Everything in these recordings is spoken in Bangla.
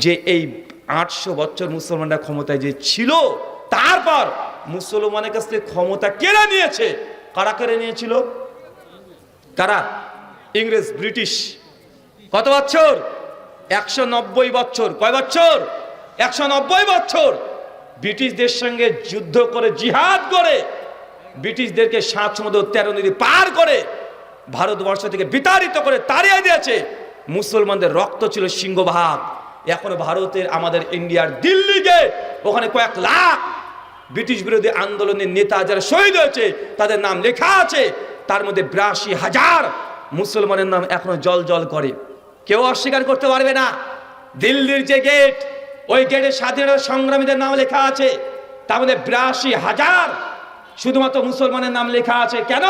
যে এই 800 বছর মুসলমানরা ক্ষমতায় যে ছিল, তারপর মুসলমানের কাছ থেকে ক্ষমতা কেড়ে নিয়েছে। কারা কেড়ে নিয়েছিল? কারা? ইংরেজ, ব্রিটিশ। কত বছর? 190 বছর। কয় বছর? 190 বছর ব্রিটিশদের সঙ্গে যুদ্ধ করে, জিহাদ করে, ব্রিটিশদেরকে 7 সমুদ্র 13 নদী পার করে ভারতবর্ষ থেকে বিতাড়িত করে তাড়িয়ে দিয়েছে। মুসলমানদের রক্ত ছিল সিংহভাগ। এখনো ভারতের, আমাদের ইন্ডিয়ার দিল্লি গেট, ওখানে কয়েক লাখ ব্রিটিশ বিরোধী আন্দোলনের নেতা যারা শহীদ হয়েছে তাদের নাম লেখা আছে। তার মধ্যে 82,000 মুসলমানের নাম এখনো জল জল করে। কেউ অস্বীকার করতে পারবে না। দিল্লির যে গেট, ওই গেটে স্বাধীনতা সংগ্রামীদের নাম লেখা আছে। তার মধ্যে 82,000 শুধুমাত্র মুসলমানের নাম লেখা আছে। কেন?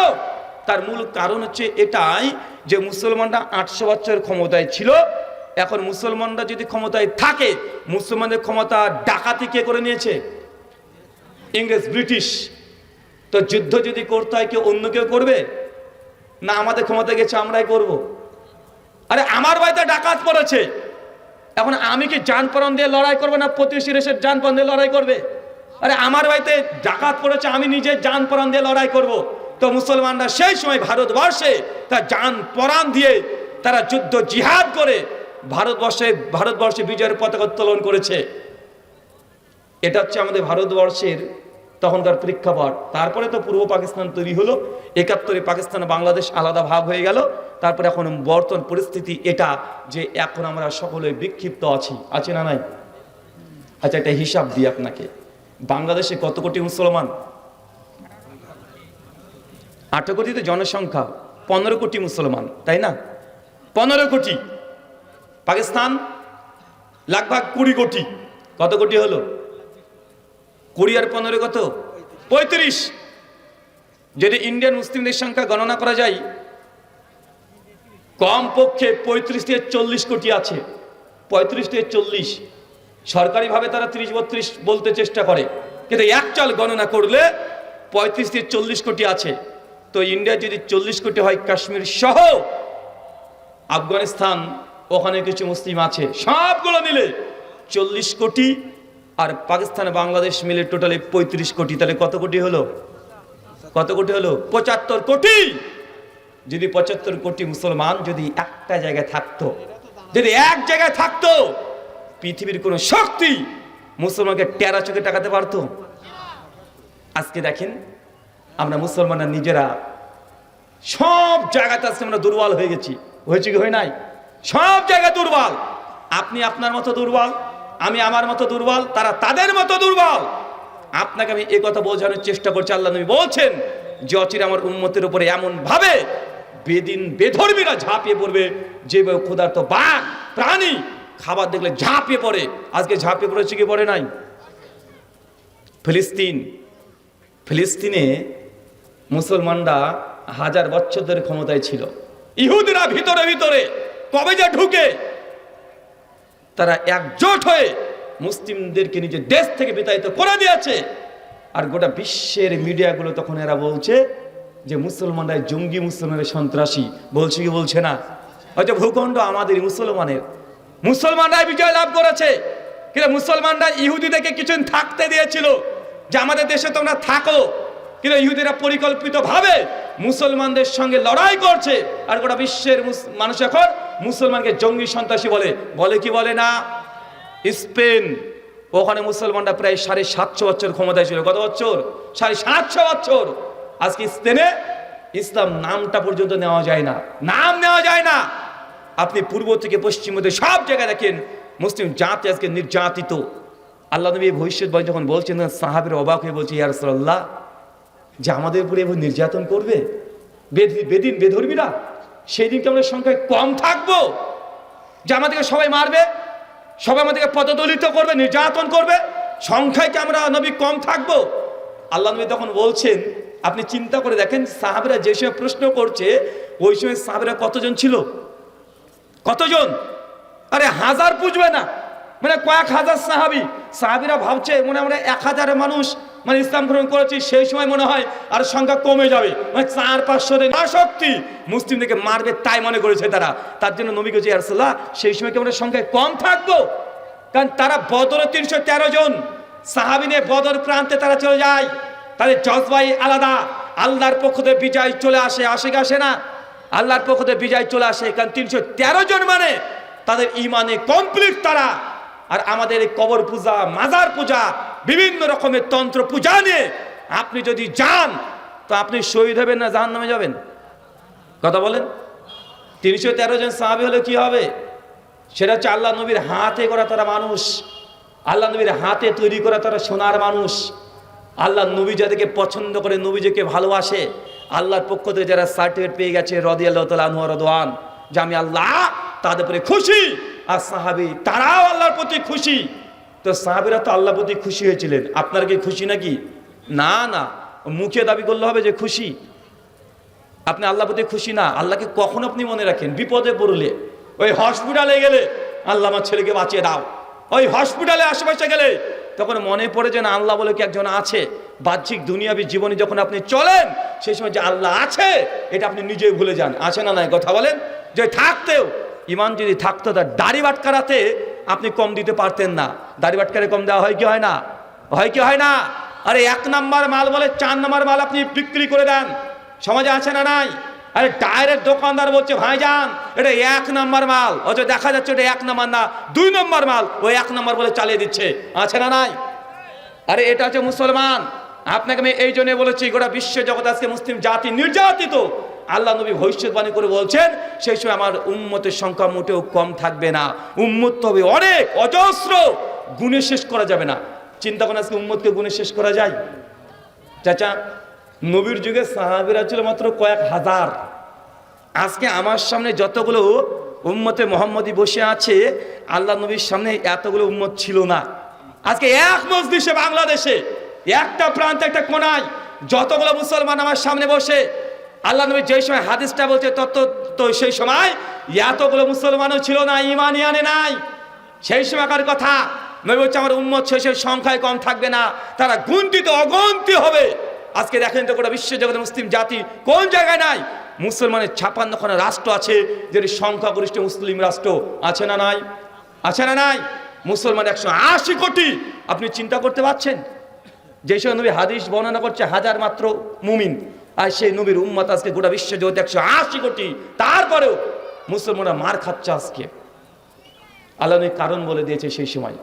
তার মূল কারণ হচ্ছে এটাই যে মুসলমানরা 800 বছর ক্ষমতায় ছিল। এখন মুসলমানরা যদি ক্ষমতায় থাকে, মুসলমানদের ক্ষমতা ডাকাতি কে করে নিয়েছে? ইংরেজ, ব্রিটিশ। তো যুদ্ধ যদি করতে হয়, কেউ অন্য কেউ করবে না? আমাদের ক্ষমতা গেছে, আমরাই করব। আরে আমার বাড়িতে ডাকাত পড়েছে, এখন আমি কি জান প্রাণ দিয়ে লড়াই করবো না প্রতিবেশী দেশের জান প্রাণ দিয়ে লড়াই করবে? আরে আমার বাড়িতে ডাকাত পড়েছে, আমি নিজে জান প্রাণ দিয়ে লড়াই করব। তো মুসলমানরা সেই সময় ভারতবর্ষে তার জান প্রাণ দিয়ে তারা যুদ্ধ জিহাদ করে ভারতবর্ষে বিজয়ের পতাকা উত্তোলন করেছে। এটা হচ্ছে আমাদের ভারতবর্ষের তখনকার প্রেক্ষাপট। তারপরে তো পূর্ব পাকিস্তান তৈরি হলো, 71-এ পাকিস্তান বাংলাদেশ আলাদা ভাগ হয়ে গেল। তারপরে এখন বর্তমান পরিস্থিতি এটা যে এখন আমরা সকলে বিক্ষিপ্ত আছি না নাই? আচ্ছা, একটা হিসাব দিই আপনাকে। বাংলাদেশে কত কোটি মুসলমান? 8 কোটিতে জনসংখ্যা, 15 কোটি মুসলমান, তাই না? 15 কোটি। পাকিস্তান লাগভাগ 20 কোটি। কত কোটি হলো? 20 আর 15 কত? 35। যদি ইন্ডিয়ান মুসলিমদের সংখ্যা গণনা করা যায়, কমপক্ষে 35 থেকে 40 কোটি আছে। 35 থেকে 40। সরকারিভাবে তারা 30-32 বলতে চেষ্টা করে, কিন্তু একচাল গণনা করলে 35 থেকে 40 কোটি আছে। তো ইন্ডিয়া যদি 40 কোটি হয়, কাশ্মীর সহ আফগানিস্তান, ওখানে কিছু মুসলিম আছে, সবগুলো মিলে 40 কোটি। আর পাকিস্তান, বাংলাদেশ মিলে টোটালি 35 কোটি। তাহলে কত কোটি হলো? কত কোটি হলো? 75 কোটি। যদি 75 কোটি মুসলমান যদি একটা জায়গায় থাকতো, যদি এক জায়গায় থাকতো, পৃথিবীর কোন শক্তি মুসলমানকে টেরা চোখে তাকাতে পারতো? আজকে দেখেন, আমরা মুসলমানরা নিজেরা সব জায়গাতে আজকে আমরা দুর্বল হয়ে গেছি। হয়েছে কি হয় নাই? সব জায়গায় দুর্বল। আপনি আপনার মতো দুর্বল, আমি আমার মতো দুর্বল, তারা তাদের মতো দুর্বল। আপনাকে আমি এই কথা বোঝানোর চেষ্টা করছি। আল্লাহ নবী বলছেন যে অচিরে আমার উম্মতের উপরে এমন ভাবে বেধর্মীরা ঝাঁপিয়ে পড়বে, যেভাবে ক্ষুধার্ত বাঘ প্রাণী খাবার দেখলে ঝাঁপিয়ে পড়ে। আজকে ঝাঁপিয়ে পড়েছে কি পড়ে নাই? ফিলিস্তিনে মুসলমানরা 1000 বছর ধরে ক্ষমতায় ছিল। ইহুদিরা ভিতরে ভিতরে কবে যা ঢুকে তারা একজোট হয়ে মুসলিমদেরকে নিজের দেশ থেকে বিতাড়িত করে দিয়েছে। আর গোটা বিশ্বের মিডিয়াগুলো তখন এরা বলছে যে মুসলমানরা জঙ্গি, মুসলমানের সন্ত্রাসী। বলছে কি বলছে না? হয়তো ভূখণ্ড আমাদের মুসলমানরাই বিজয় লাভ করেছে, কিন্তু মুসলমানরা ইহুদিদেরকে কিছুদিন থাকতে দিয়েছিল যে আমাদের দেশে তোমরা থাকো, কিন্তু ইহুদিরা পরিকল্পিতভাবে মুসলমানদের সঙ্গে লড়াই করছে। আর গোটা বিশ্বের মানুষ এখন মুসলমানকে জঙ্গি, সন্ত্রাসী বলে কি বলে না? স্পেন, ওখানে মুসলমানরা প্রায় 750 বছর ক্ষমতায় ছিল। কত বছর? 750 বছর। আজকে স্পেনে ইসলাম নামটা পর্যন্ত নেওয়া যায় না, নাম নেওয়া যায় না। আপনি পূর্ব থেকে পশ্চিম মধ্যে সব জায়গায় দেখেন মুসলিম জাতি আজকে নির্যাতিত। আল্লাহ নবী ভবিষ্যৎবাণী যখন বলছেন, সাহাবীরা অবাক হয়ে বলছে, ইয়া রাসূলুল্লাহ, যে আমাদের উপরে এভাবে নির্যাতন করবে বেধর্মীরা, সেই দিনকে আমরা সংখ্যায় কম থাকবো? যে আমাদেরকে সবাই মারবে, সবাই আমাদেরকে পদদলিত করবে, নির্যাতন করবে, সংখ্যায় কি আমরা নবী কম থাকবো? আল্লাহ নবী তখন বলছেন, আপনি চিন্তা করে দেখেন, সাহাবীরা যে সময় প্রশ্ন করছে, ওই সময় সাহাবীরা কতজন ছিল? কতজন? আরে 1000 পুজবে না, মানে কয়েক হাজার সাহাবীরা ভাবছে মনে আমরা 1000 মানুষ মানে ইসলাম গ্রহণ করেছি। সেই সময় মনে হয় আর সংখ্যা কমে যাবে, মানে 400-500 শক্তি মুসলিমদেরকে মারবে তাই মনে করেছে তারা। তার জন্য নবী বলেছে, ইয়া রাসূলুল্লাহ, সেই সময় কি আমরা সংখ্যায় কম থাকবো? কারণ তারা বদরে 313 জন সাহাবী নিয়ে বদর প্রান্তে তারা চলে যায়, তাদের জজবাই আলাদা। আল্লাহর পক্ষ থেকে বিজয় চলে আসে, আসে না? আল্লাহর পক্ষ থেকে বিজয় চলে আসে, কারণ 313 জন মানে তাদের ইমানে কমপ্লিট তারা। আর আমাদের এই কবর পূজা, মাজার পূজা, বিভিন্ন রকমের তন্ত্র পূজা নিয়ে আপনি যদি যান তো আপনি শহীদ হবেন না জাহান্নামে যাবেন? কথা বলেন। 313 জন সাহাবী হলে কি হবে? সেটা হচ্ছে আল্লাহ নবীর হাতে করা তারা মানুষ, আল্লাহ নবীর হাতে তৈরি করা তারা সোনার মানুষ। আল্লাহ নবী যাদেরকে পছন্দ করে, নবীজিকে ভালোবাসে, আল্লাহর পক্ষ থেকে যারা সার্টিফিকেট পেয়ে গেছে রাদিয়াল্লাহু তাআলা আনহু রাদওয়ান, যে আমি আল্লাহ তাদের প্রতি খুশি, আর সাহাবী তারাও আল্লাহর প্রতি খুশি। তো সাহাবীরা তো আল্লাহর প্রতি খুশি হয়েছিলেন, আপনারা কি খুশি নাকি? না না, মুখে দাবি করলে হবে যে খুশি। আপনি আল্লাহর প্রতি খুশি না। আল্লাহকে কখন আপনি মনে রাখেন? বিপদে পড়লে, ওই হসপিটালে গেলে আল্লাহ আমার ছেলেকে বাঁচিয়ে দাও, ওই হসপিটালে আশেপাশে গেলে তখন মনে পড়ে যে না আল্লাহ বলে কি একজন আছে। বাহ্যিক দুনিয়াবী জীবনে যখন আপনি চলেন সেই সময় যে আল্লাহ আছে এটা আপনি নিজেই ভুলে যান। আছে না নাই? কথা বলেন। যে থাকতেও ইমান যদি থাকতো, তার দাড়ি বাটকারাতে আপনি কম দিতে পারতেন না। দাড়ি বাটকারে কম দেওয়া হয় কি হয় না? হয় কি হয় না? আরে 1 নাম্বার মাল বলে 4 নাম্বার মাল আপনি বিক্রি করে দেন, সমাজে আছে না নাই? আরে ডাইরেক্ট দোকানদার বলছে ভাইজান এটা 1 নাম্বার মাল, অথচ দেখা যাচ্ছে এটা 1 নাম্বার না 2 নাম্বার মাল, ওই 1 নাম্বার বলে চালিয়ে দিচ্ছে। আছে না নাই? আরে এটা হচ্ছে মুসলমান। আপনাকে আমি এই জন্য বলেছি, গোটা বিশ্ব জগৎ আজকে মুসলিম জাতি নির্যাতিত। আল্লাহ নবী ভবিষ্যৎবাণী করে বলছেন সেই সময় আমার উম্মতের সংখ্যা মোটেও কম থাকবে না, উম্মত হবে অনেক, অজস্র, গুণে শেষ করা যাবে না। চিন্তা করেন আজকে উম্মতকে গুণে শেষ করা যায়? চাচা, নবীর যুগে সাহাবীরা ছিল মাত্র কয়েক হাজার। আজকে আমার সামনে যতগুলো উম্মতে মুহাম্মদী বসে আছে, আল্লাহ নবীর সামনে এতগুলো উম্মত ছিল না। আজকে এক মজলিসে বাংলাদেশে একটা প্রান্তে একটা কোনায় যতগুলো মুসলমান আমার সামনে বসে, আল্লাহ নবী যেই সময় হাদিসটা বলছে তো সেই সময় এতগুলো মুসলমানও ছিল না, ঈমানই আনে নাই। সেই সময়কার কথা নবী বলছে আমার উম্মত শেষের সংখ্যায় কম থাকবে না, তারা গুণিত অগন্তি হবে। আজকে দেখেন তো গোটা বিশ্বজগতে মুসলিম জাতি কোন জায়গায় নাই? মুসলমানের 56খানা রাষ্ট্র আছে, যেটি সংখ্যাগরিষ্ঠ মুসলিম রাষ্ট্র। আছে না নাই? আছে না নাই? মুসলমান 180 কোটি। আপনি চিন্তা করতে পারছেন? যে সব নবী হাদিস বর্ণনা করছে হাজার মাত্র মুমিন, আর সেই নবীর উম্মত আজকে গোটা বিশ্বজগতে 180 কোটি। তারপরেও মুসলমানরা মার খাচ্ছে আজকে। আল্লাহ নবী কারণ বলে দিয়েছে সেই সময়।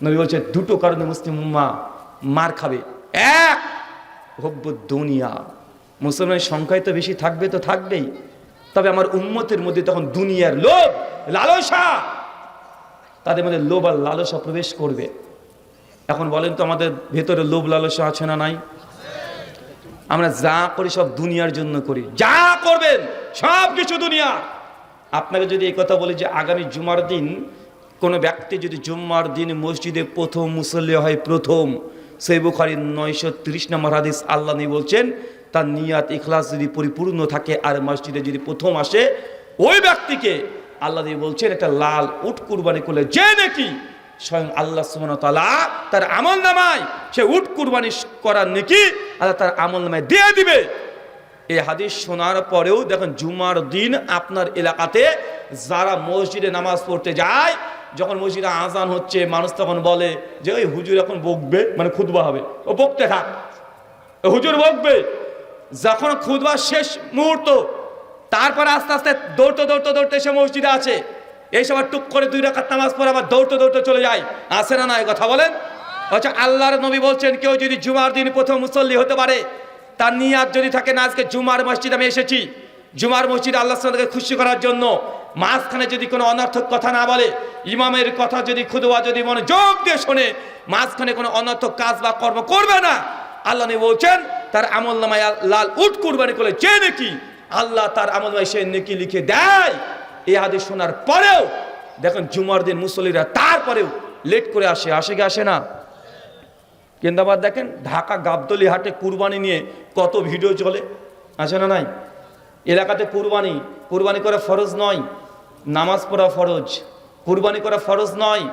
নবী বলছে 2টো কারণে মুসলিম উম্মাহ মার খাবে। এক, হুব্বুদ দুনিয়া, মুসলমানের সংখ্যায় তো বেশি থাকবে, তো থাকবেই, তবে আমার উম্মতের মধ্যে তখন দুনিয়ার লোভ, লালসা, তাদের মধ্যে লোভ আর লালসা প্রবেশ করবে। এখন বলেন তো আমাদের ভেতরে লোভ লালসা আছে না নাই? আমরা যা করি সব দুনিয়ার জন্য করি, যা করবেন সব কিছু দুনিয়া। আপনাকে যদি এই কথা বলি যে আগামী জুমার দিন কোনো ব্যক্তি যদি জুম্মার দিন মসজিদে প্রথম মুসল্লি হয়, প্রথম, সহিহ বুখারীর 930 নম্বর হাদিস, আল্লাহ নবী বলছেন তার নিয়াত ইখলাস যদি পরিপূর্ণ থাকে আর মসজিদে যদি প্রথম আসে, ওই ব্যক্তিকে আল্লাহ নবী বলছেন একটা লাল উট কুরবানি করলে যে নাকি স্বয়ং আল্লাহ সুবহানাহু ওয়া তাআলা তার আমলনামায় সে উট কুরবানি করার নেকি আল্লাহ তার আমলনামায় দিয়ে দিবে। এই হাদিস শোনার পরেও দেখেন জুমার দিন আপনার এলাকাতে যারা মসজিদে নামাজ পড়তে যায়, যখন মসজিদে আজান হচ্ছে মানুষ তখন বলে যে ওই হুজুর এখন বকবে, মানে খুতবা হবে, ও বকতে থাক, হুজুর বকবে। যখন খুতবা শেষ মুহূর্ত, তারপরে আস্তে আস্তে দৌড়তে এসে মসজিদে আছে, এই সময় টুক করে 2 রাকাত নামাজ পড়ে আবার দৌড়তে চলে যায়। আসে না নাই? কথা বলেন। আচ্ছা, আল্লাহর নবী বলছেন কেউ যদি জুমার দিন প্রথম মুসল্লি হতে পারে, তার নিয়াত যদি থাকে না আজকে জুমার মসজিদে আমি এসেছি, জুমার মসজিদে আল্লাহ সুবহানাহু খুশি করার জন্য, মাঝখানে যদি কোনো অনর্থক কথা না বলে, ইমামের কথা যদি খুতবা যদি মনোযোগ দিয়ে শোনে, মাঝখানে কোনো অনর্থক কাজ বা কর্ম করবে না, আল্লাহ নবী বলছেন তার আমলনামায় লাল উট কুরবানি করলে যে নাকি আল্লাহ তার আমলনামায় সে নেকি লিখে দেয়। এই হাদিস শোনার পরেও দেখেন জুমার দিন মুসল্লিরা তারপরেও লেট করে আসে কি আসে না? কেন্দ্রাবাদ দেখেন ঢাকা গাবতলী হাটে কুরবানি নিয়ে কত ভিডিও চলে, আছে না নাই? এলাকাতে কুরবানি করা ফরজ নয়, নামাজ পড়া ফরজ, কুরবানি করা ফরজ নয়,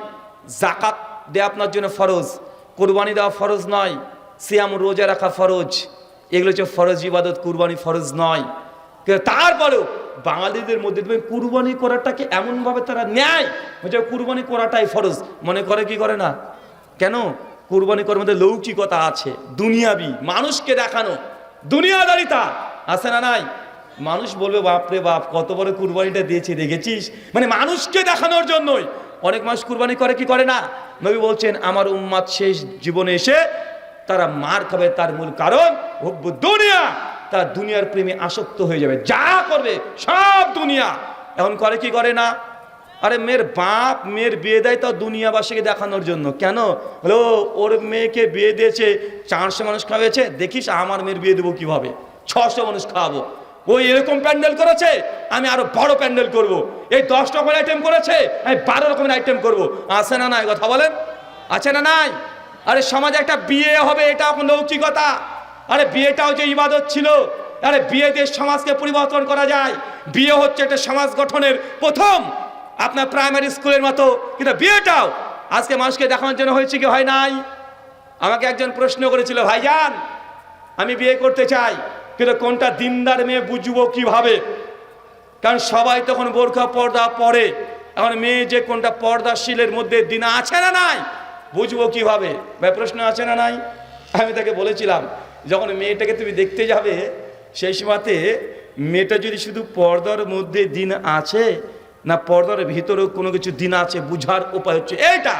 যাকাত দেয়া আপনার জন্য ফরজ, কুরবানি দেওয়া ফরজ নয়, সিয়াম রোজা রাখা ফরজ, এগুলো হচ্ছে ফরজ ইবাদত, কুরবানি ফরজ নয়। তারপরেও বাঙালিদের মধ্যে তুমি কুরবানি করাটাকে এমনভাবে তারা নেয় যে কুরবানি করাটাই ফরজ মনে করে, কি করে না? কেন? কুরবানি করার মধ্যে লৌকিকতা আছে, দুনিয়াবি, মানুষকে দেখানো, দুনিয়াদারিতা আছে না নাই? মানুষ বলবে বাপরে বাপ কত বড় কুরবানিটা দিয়েছে দেখেছিস, মানে মানুষকে দেখানোর জন্যই অনেক মানুষ কুরবানি করে, কি করে না? নবী বলছেন আমার উম্মাত শেষ জীবনে এসে তারা মার খাবে, তার মূল কারণ হুব্বু দুনিয়া, তার দুনিয়ার প্রেমে আসক্ত হয়ে যাবে, যা করবে সব দুনিয়া। এখন করে কি করে না? আরে মেয়ের বাপ মেয়ের বিয়ে দেয় তাও দুনিয়াবাসীকে দেখানোর জন্য। কেন? হলো ওর মেয়েকে বিয়ে দিয়েছে 400 মানুষ খাওয়াচ্ছে, দেখিস আমার মেয়ের বিয়ে দেবো কিভাবে, 600 মানুষ খাওয়াবো। ওই এরকম প্যান্ডেল করেছে, আমি আরো বড় প্যান্ডেল করব। এই 10 রকমের আইটেম করেছে, আমি 12 রকমের আইটেম করব। আছে না নাই? কথা বলেন, আছে না নাই? আরে সমাজে একটা বিয়ে হবে, এটা এখন লৌকিকতা। আরে বিয়েটাও যে ইবাদত ছিল। আরে বিয়ে দিয়ে সমাজকে পরিবর্তন করা যায়। বিয়ে হচ্ছে একটা সমাজ গঠনের প্রথম আপনার প্রাইমারি স্কুলের মতো, কিন্তু বিয়েটাও আজকে মানুষকে দেখানোর জন্য হয়েছে কি হয় নাই? আমাকে একজন প্রশ্ন করেছিল, ভাইজান আমি বিয়ে করতে চাই, কিন্তু কোনটা দিনদার মেয়ে বুঝবো কিভাবে? কারণ সবাই তখন বোরখা পর্দা পরে, এখন মেয়ে যে কোনটা পর্দাশীলের মধ্যে দিন আছে না নাই, বুঝবো কিভাবে? ভাই প্রশ্ন আছে না নাই? আমি তাকে বলেছিলাম যখন মেয়েটাকে তুমি দেখতে যাবে সেই সময়তে মেয়েটা যদি শুধু পর্দার মধ্যে দিন আছে না পর্দার ভিতরেও কোনো কিছু দিন আছে, বুঝার উপায় হচ্ছে এইটা।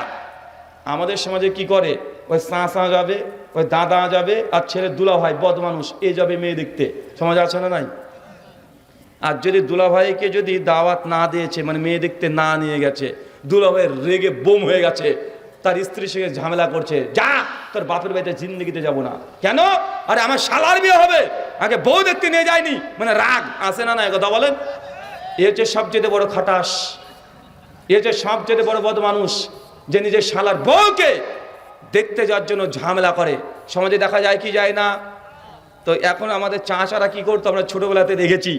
আমাদের সমাজে কি করে, ওই চাচা যাবে, ওই দাদা যাবে, আর ছেলে দুলাভাই বদ মানুষ এ যাবে মেয়ে দেখতে, সমাজে আছে না নাই? আর যদি দুলাভাইকে যদি দাওয়াত না দিয়েছে, মানে মেয়ে দেখতে না নিয়ে গেছে, দুলাভাই রেগে বোম হয়ে গেছে, তার স্ত্রীর সঙ্গে ঝামেলা করছে, যা তোর বাপের বাড়িতে জিন্দেগিতে যাব না। কেন? আরে আমার শালার বিয়ে হবে, আগে বউ দেখতে নিয়ে যায়নি, মানে রাগ আছে না নাই? কথা বলেন। এ হচ্ছে সবচেয়ে বড় খাটাস, এ হচ্ছে সবচেয়ে বড় বদ মানুষ, যে নিজের শালার বউকে দেখতে যাওয়ার জন্য ঝামেলা করে। সমাজে দেখা যায় কি যায় না? তো এখন আমাদের চাচারা কি করতো, আমরা ছোটবেলাতে দেখেছি,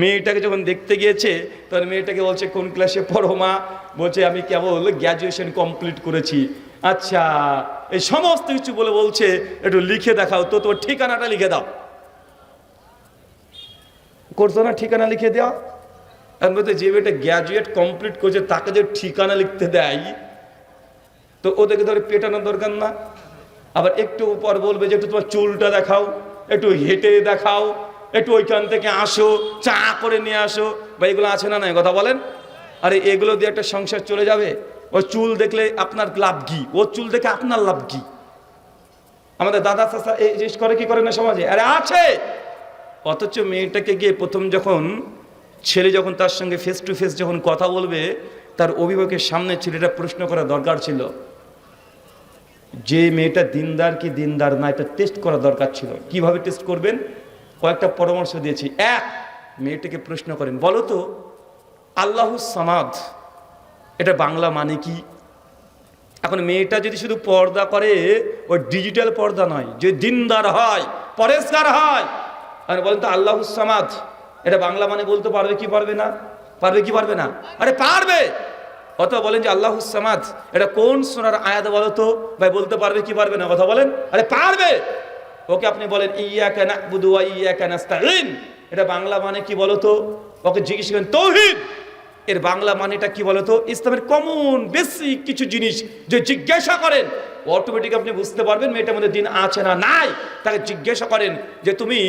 মেয়েটাকে যখন দেখতে গিয়েছে তখন মেয়েটাকে বলছে কোন ক্লাসে পড়ো মা? বলছে আমি কেবল গ্র্যাজুয়েশন কমপ্লিট করেছি। আচ্ছা, এই সমস্ত কিছু বলে বলছে একটু লিখে দেখাও তো, তোমার ঠিকানাটা লিখে দাও। করতো না ঠিকানা লিখে দেওয়া? এখন বলতে যে মেয়েটা গ্র্যাজুয়েট কমপ্লিট করেছে তাকে যে ঠিকানা লিখতে দেয়, তো ওদেরকে ধরে পেটানোর দরকার না? আবার একটু পর বলবে যে একটু তোমার চুলটা দেখাও, একটু হেঁটে দেখাও, একটু ওইখান থেকে আসো, চা করে নিয়ে আসো, বা এগুলো আছে না নাই? কথা বলেন। আরে এগুলো দিয়ে একটা সংসার চলে যাবে? ওই চুল দেখলে আপনার লাভ কি? ওর চুল দেখে আপনার লাভ কি? আমাদের দাদা চাচা এই জিনিস করে কি করে না সমাজে? আরে আছে। অথচ মেয়েটাকে গিয়ে প্রথম যখন ছেলে যখন তার সঙ্গে ফেস টু ফেস যখন কথা বলবে, তার অভিভাবকের সামনে ছেলেটা প্রশ্ন করা দরকার ছিল যে মেয়েটা দিনদার কি দিনদার না, এটা টেস্ট করা দরকার ছিল। কিভাবে টেস্ট করবেন? কয়েকটা পরামর্শ দিয়েছি। এক, মেয়েটাকে প্রশ্ন করেন, বলো তো আল্লাহুস সামাদ এটা বাংলা মানে কি? এখন মেয়েটা যদি শুধু পর্দা করে, ওই ডিজিটাল পর্দা নয়, যে দিনদার হয়, পরেশগার হয়, আর বলেন তো আল্লাহুস সামাদ এটা বাংলা মানে বলতে পারবে কি পারবে না? পারবে কি পারবে না? আরে পারবে। অথবা বলেন যে আল্লাহুস সামাদ এটা কোন সূরার আয়াত বলো তো, ভাই বলতে পারবে কি পারবে না? কথা বলেন। আরে পারবে। ওকে আপনি বলেন ইয়্যাকা না'বুদু ওয়া ইয়্যাকা নাস্তাঈন এটা বাংলা মানে কি বলো তো? ওকে জিজ্ঞেস করেন তাওহীদ এর বাংলা মানেটা কি বলো তো? ইসলামের কমন বেসিক কিছু জিনিস যে জিজ্ঞাসা করেন, অটোমেটিক আপনি বুঝতে পারবেন মেয়েটার মধ্যে দিন আছে না নাই। তাকে জিজ্ঞাসা করেন যে তুমি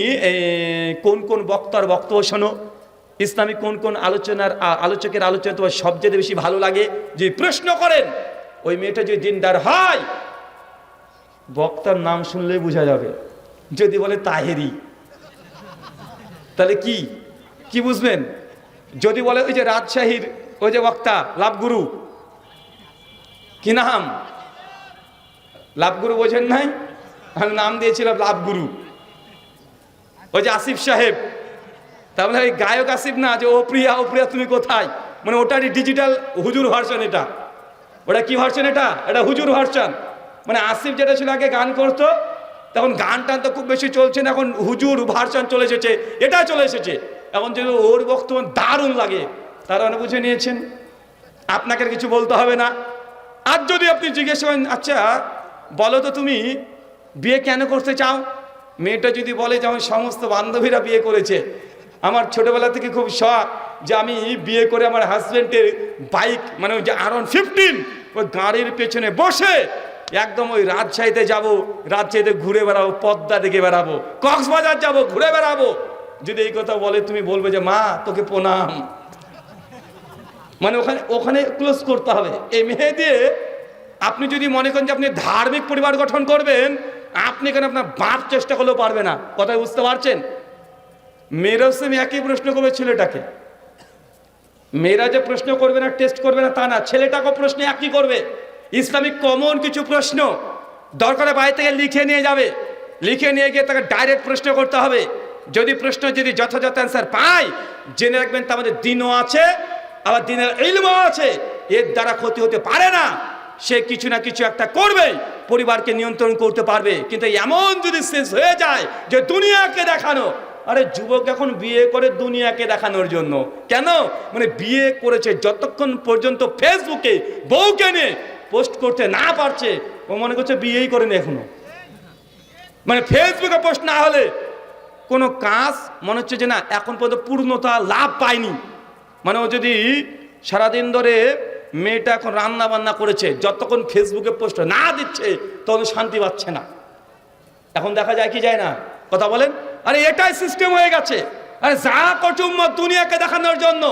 কোন কোন বক্তার বক্তব্য শোনো, ইসলামিক কোন কোন আলোচকের আলোচনা তোমার সবচেয়ে বেশি ভালো লাগে, যে প্রশ্ন করেন, ওই মেয়েটা যদি দিনদার হয় বক্তার নাম শুনলে বোঝা যাবে। যদি বলে তাহেরি তাহলে কি কি বুঝবেন? যদি বলে ওই যে রাজশাহীর ওই যে বক্তা লাভগুরু, কি নাম? লাভগুরু বোঝেন নাই? আমি নাম দিয়েছিলাম লাভগুরু, ওই যে আসিফ সাহেব। তাহলে ওই গায়ক আসিফ না, যে ও প্রিয়া ও প্রিয়া তুমি কোথায়, মানে ওটারই ডিজিটাল হুজুর ভার্সন। এটা ওটা কি ভার্সন? এটা হুজুর ভার্সন। মানে আসিফ যেটা ছিল আগে গান করতো, তখন গান টান তো খুব বেশি চলছে না, এখন হুজুর ভার্সন চলে এসেছে, এটা চলে এসেছে। এখন যদি ওর বক্তব্য দারুণ লাগে তারা মানে বুঝে নিয়েছেন, আপনাকে কিছু বলতে হবে না। আর যদি আপনি জিজ্ঞেস করেন আচ্ছা বলো তো তুমি বিয়ে কেন করতে চাও, মেয়েটা যদি বলে যে আমার সমস্ত বান্ধবীরা বিয়ে করেছে, আমার ছোটবেলা থেকে খুব শখ যে আমি বিয়ে করে আমার হাজবেন্ডের বাইক মানে ওই যে R115 ওই গাড়ির পেছনে বসে একদম ওই রাজশাহীতে যাব, রাজশাহীতে ঘুরে বেড়াবো, পদ্মা দেখে বেড়াবো, কক্সবাজার যাব, ঘুরে বেড়াবো। যদি এই কথা বলে তুমি বলবে যে মা তোকে প্রণাম, মানে ওখানে ওখানে ক্লোজ করতে হবে। এই মেয়ে দিয়ে আপনি যদি মনে করেন যে আপনি ধার্মিক পরিবার গঠন করবেন, আপনি কেন আপনার বাপ চেষ্টা করলেও পারবে না। কথা বুঝতে পারছেন? মেয়েরাও সেম একই প্রশ্ন করবে ছেলেটাকে। মেয়েরা যে প্রশ্ন করবে না, টেস্ট করবে না তা না, ছেলেটাকেও প্রশ্ন একই করবে। ইসলামিক কমন কিছু প্রশ্ন দরকারে বাইরে থেকে লিখে নিয়ে যাবে, লিখে নিয়ে গিয়ে তাকে ডাইরেক্ট প্রশ্ন করতে হবে। যদি প্রশ্ন যদি যথাযথ অ্যান্সার পায়, জেনে রাখবেন তার মধ্যে দিনও আছে, আবার দিনের ইলমও আছে। এর দ্বারা ক্ষতি হতে পারে না, সে কিছু না কিছু একটা করবেই, পরিবারকে নিয়ন্ত্রণ করতে পারবে। কিন্তু এমন যদি শেষ হয়ে যায় যে দুনিয়াকে দেখানো, আরে যুবক এখন বিয়ে করে দুনিয়াকে দেখানোর জন্য। কেন? মানে বিয়ে করেছে যতক্ষণ পর্যন্ত ফেসবুকে বউকে নিয়ে পোস্ট করতে না পারছে, ও মনে করছে বিয়েই করেনি এখনো। মানে ফেসবুকে পোস্ট না হলে কোনো কাজ মনে হচ্ছে যে না এখন পর্যন্ত পূর্ণতা লাভ পায়নি। মানে ও যদি সারাদিন ধরে মেয়েটা এখন রান্না বান্না করেছে, যতক্ষণ ফেসবুকে পোস্ট না দিচ্ছে তখন শান্তি পাচ্ছে না। এখন দেখা যায় কি যায় না? কথা বলেন। আরে এটাই সিস্টেম হয়ে গেছে। আরে যা করছে উম্মত দুনিয়াকে দেখানোর জন্য,